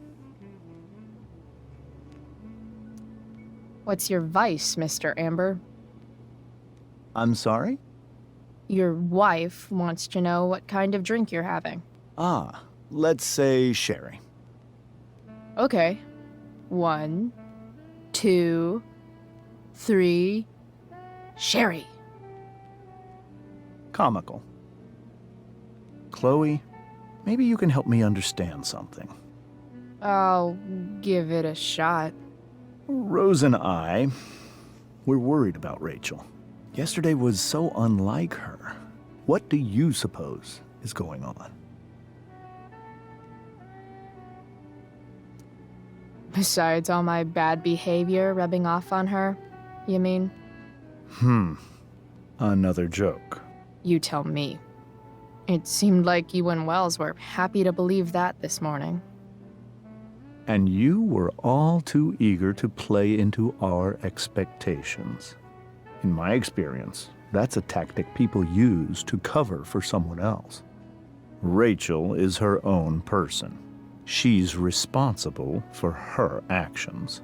What's your vice, Mr. Amber? I'm sorry? Your wife wants to know what kind of drink you're having. Ah, let's say sherry. Okay. 1, 2, 3. Sherry. Comical. Chloe, maybe you can help me understand something. I'll give it a shot. Rose and I, we're worried about Rachel. Yesterday was so unlike her. What do you suppose is going on? Besides all my bad behavior rubbing off on her, you mean? Another joke. You tell me. It seemed like you and Wells were happy to believe that this morning. And you were all too eager to play into our expectations. In my experience, that's a tactic people use to cover for someone else. Rachel is her own person. She's responsible for her actions.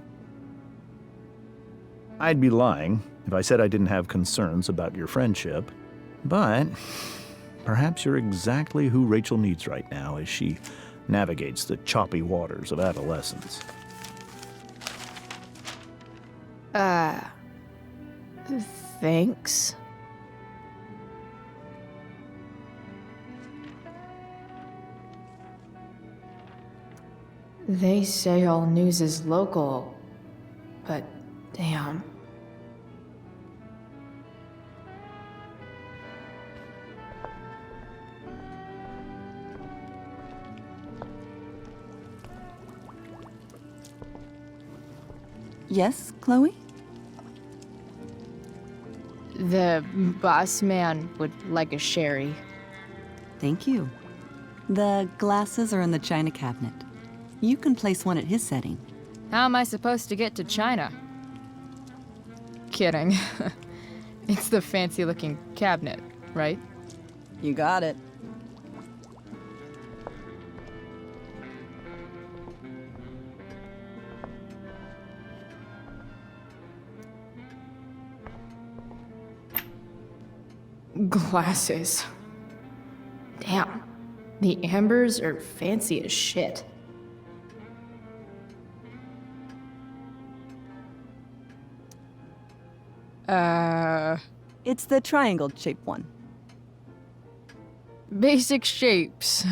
I'd be lying if I said I didn't have concerns about your friendship, but perhaps you're exactly who Rachel needs right now as she navigates the choppy waters of adolescence. Thanks. They say all news is local, but damn. Yes, Chloe? The boss man would like a sherry. Thank you. The glasses are in the china cabinet. You can place one at his setting. How am I supposed to get to China? Kidding. It's the fancy-looking cabinet, right? You got it. Glasses. Damn. The Ambers are fancy as shit. It's the triangle-shaped one. Basic shapes.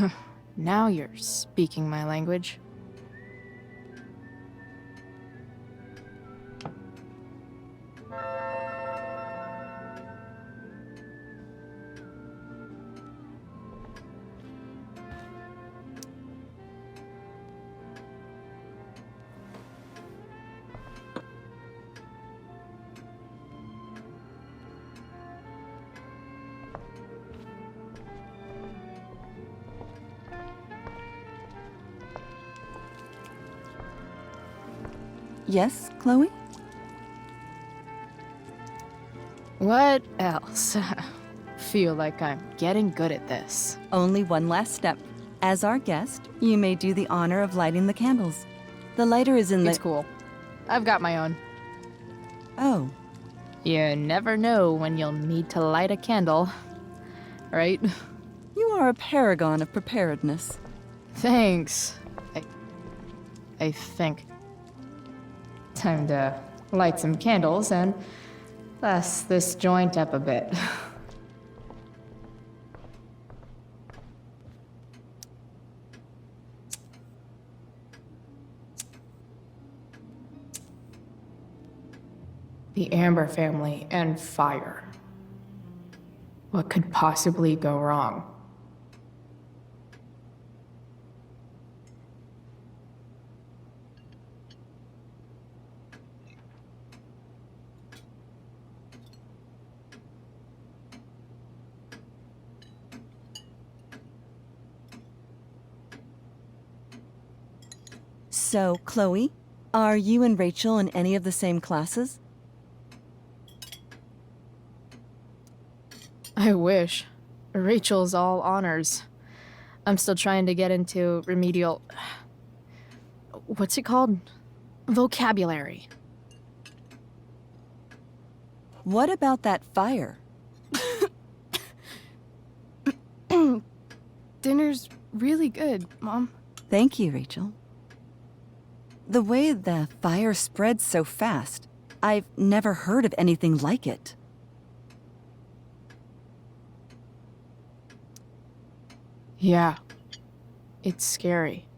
Now you're speaking my language. Yes, Chloe? What else? Feel like I'm getting good at this. Only one last step. As our guest, you may do the honor of lighting the candles. The lighter is in the... It's cool. I've got my own. Oh. You never know when you'll need to light a candle, right? You are a paragon of preparedness. Thanks. I think. Time to light some candles and bless this joint up a bit. The Amber family and fire. What could possibly go wrong? So, Chloe, are you and Rachel in any of the same classes? I wish. Rachel's all honors. I'm still trying to get into remedial... What's it called? Vocabulary. What about that fire? Dinner's really good, Mom. Thank you, Rachel. The way the fire spreads so fast, I've never heard of anything like it. Yeah, it's scary.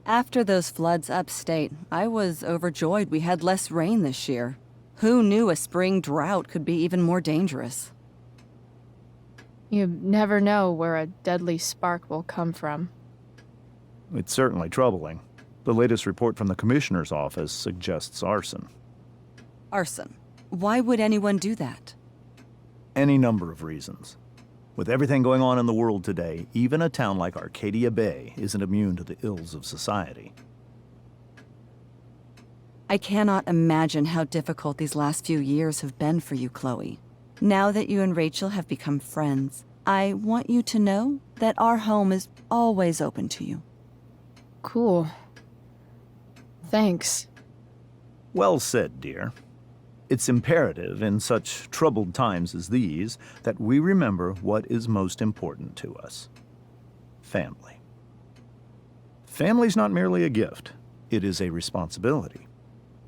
After those floods upstate, I was overjoyed we had less rain this year. Who knew a spring drought could be even more dangerous? You never know where a deadly spark will come from. It's certainly troubling. The latest report from the commissioner's office suggests arson. Arson. Why would anyone do that? Any number of reasons. With everything going on in the world today, even a town like Arcadia Bay isn't immune to the ills of society. I cannot imagine how difficult these last few years have been for you, Chloe. Now that you and Rachel have become friends, I want you to know that our home is always open to you. Cool. Thanks. Well said, dear. It's imperative in such troubled times as these that we remember what is most important to us. Family. Family's not merely a gift, it is a responsibility.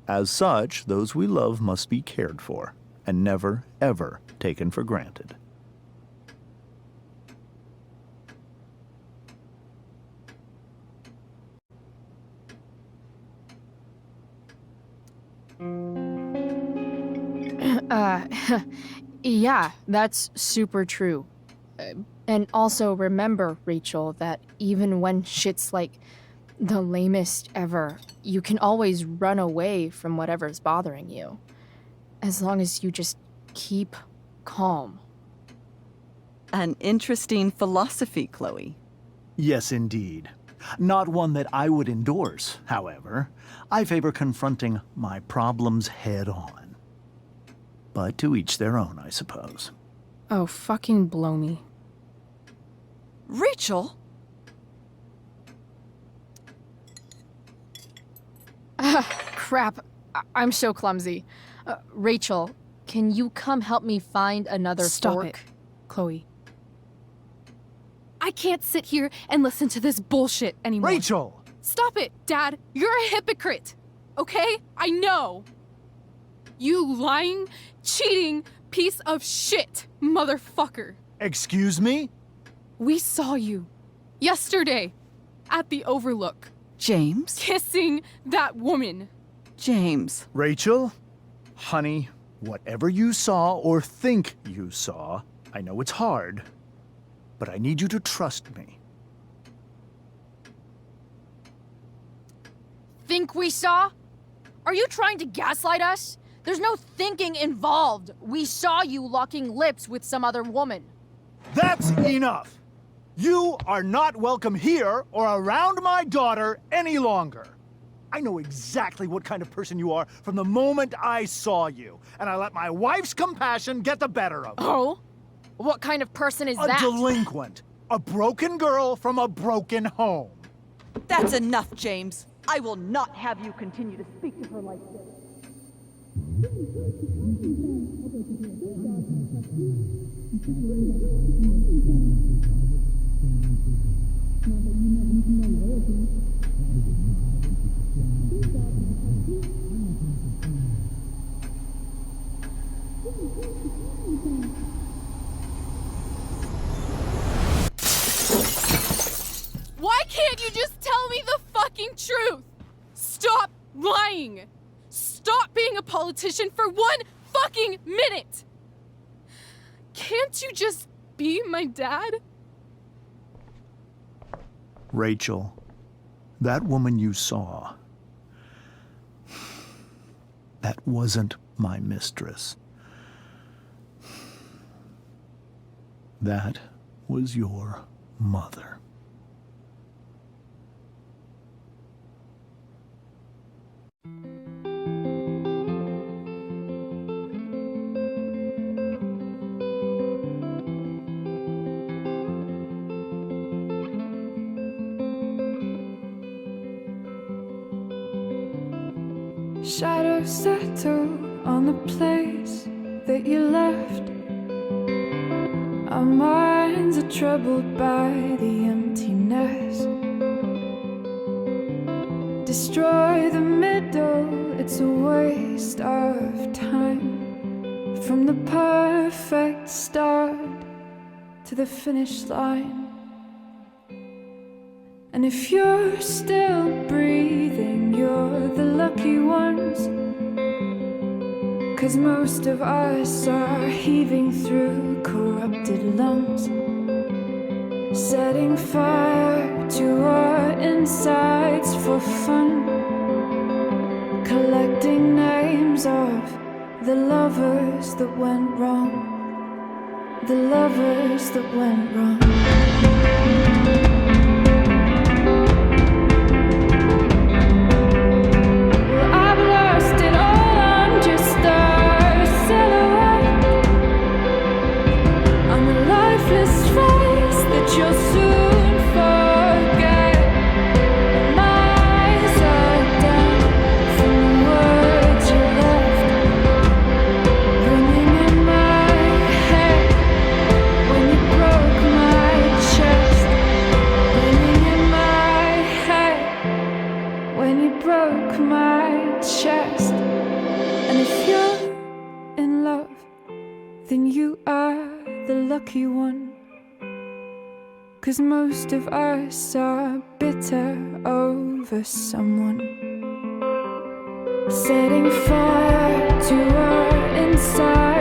As such, those we love must be cared for and never, ever taken for granted. Yeah, that's super true. And also remember, Rachel, that even when shit's like the lamest ever, you can always run away from whatever's bothering you. As long as you just keep calm. An interesting philosophy, Chloe. Yes, indeed. Not one that I would endorse, however. I favor confronting my problems head on. But to each their own, I suppose. Oh, fucking blow me. Rachel? Crap. I'm so clumsy. Rachel, can you come help me find another Stop fork? it, Chloe. I can't sit here and listen to this bullshit anymore. Rachel! Stop it, Dad. You're a hypocrite. Okay? I know. You lying, cheating piece of shit, motherfucker. Excuse me? We saw you yesterday at the Overlook. James? Kissing that woman. James. Rachel? Honey, whatever you saw or think you saw, I know it's hard, but I need you to trust me. Think we saw? Are you trying to gaslight us? There's no thinking involved. We saw you locking lips with some other woman. That's enough! You are not welcome here or around my daughter any longer. I know exactly what kind of person you are from the moment I saw you, and I let my wife's compassion get the better of me. Oh? What kind of person is that? A delinquent. A broken girl from a broken home. That's enough, James. I will not have you continue to speak to her like this. Why can't you just tell me the fucking truth? Stop lying. Stop being a politician for 1 fucking minute. Can't you just be my dad? Rachel, that woman you saw, that wasn't my mistress. That was your mother. Shadows settle on the place that you left. Our minds are troubled by the emptiness. Destroy the middle, it's a waste of time. From the perfect start to the finish line. And if you're still breathing, you're the lucky ones. 'Cause most of us are heaving through corrupted lungs, setting fire to our insides for fun, collecting names of the lovers that went wrong, the lovers that went wrong. You'll soon forget. My eyes are down from the words you left, ringing in my head when you broke my chest, ringing in my head when you broke my chest. And if you're in love, then you are the lucky one. 'Cause most of us are bitter over someone, setting fire to our inside.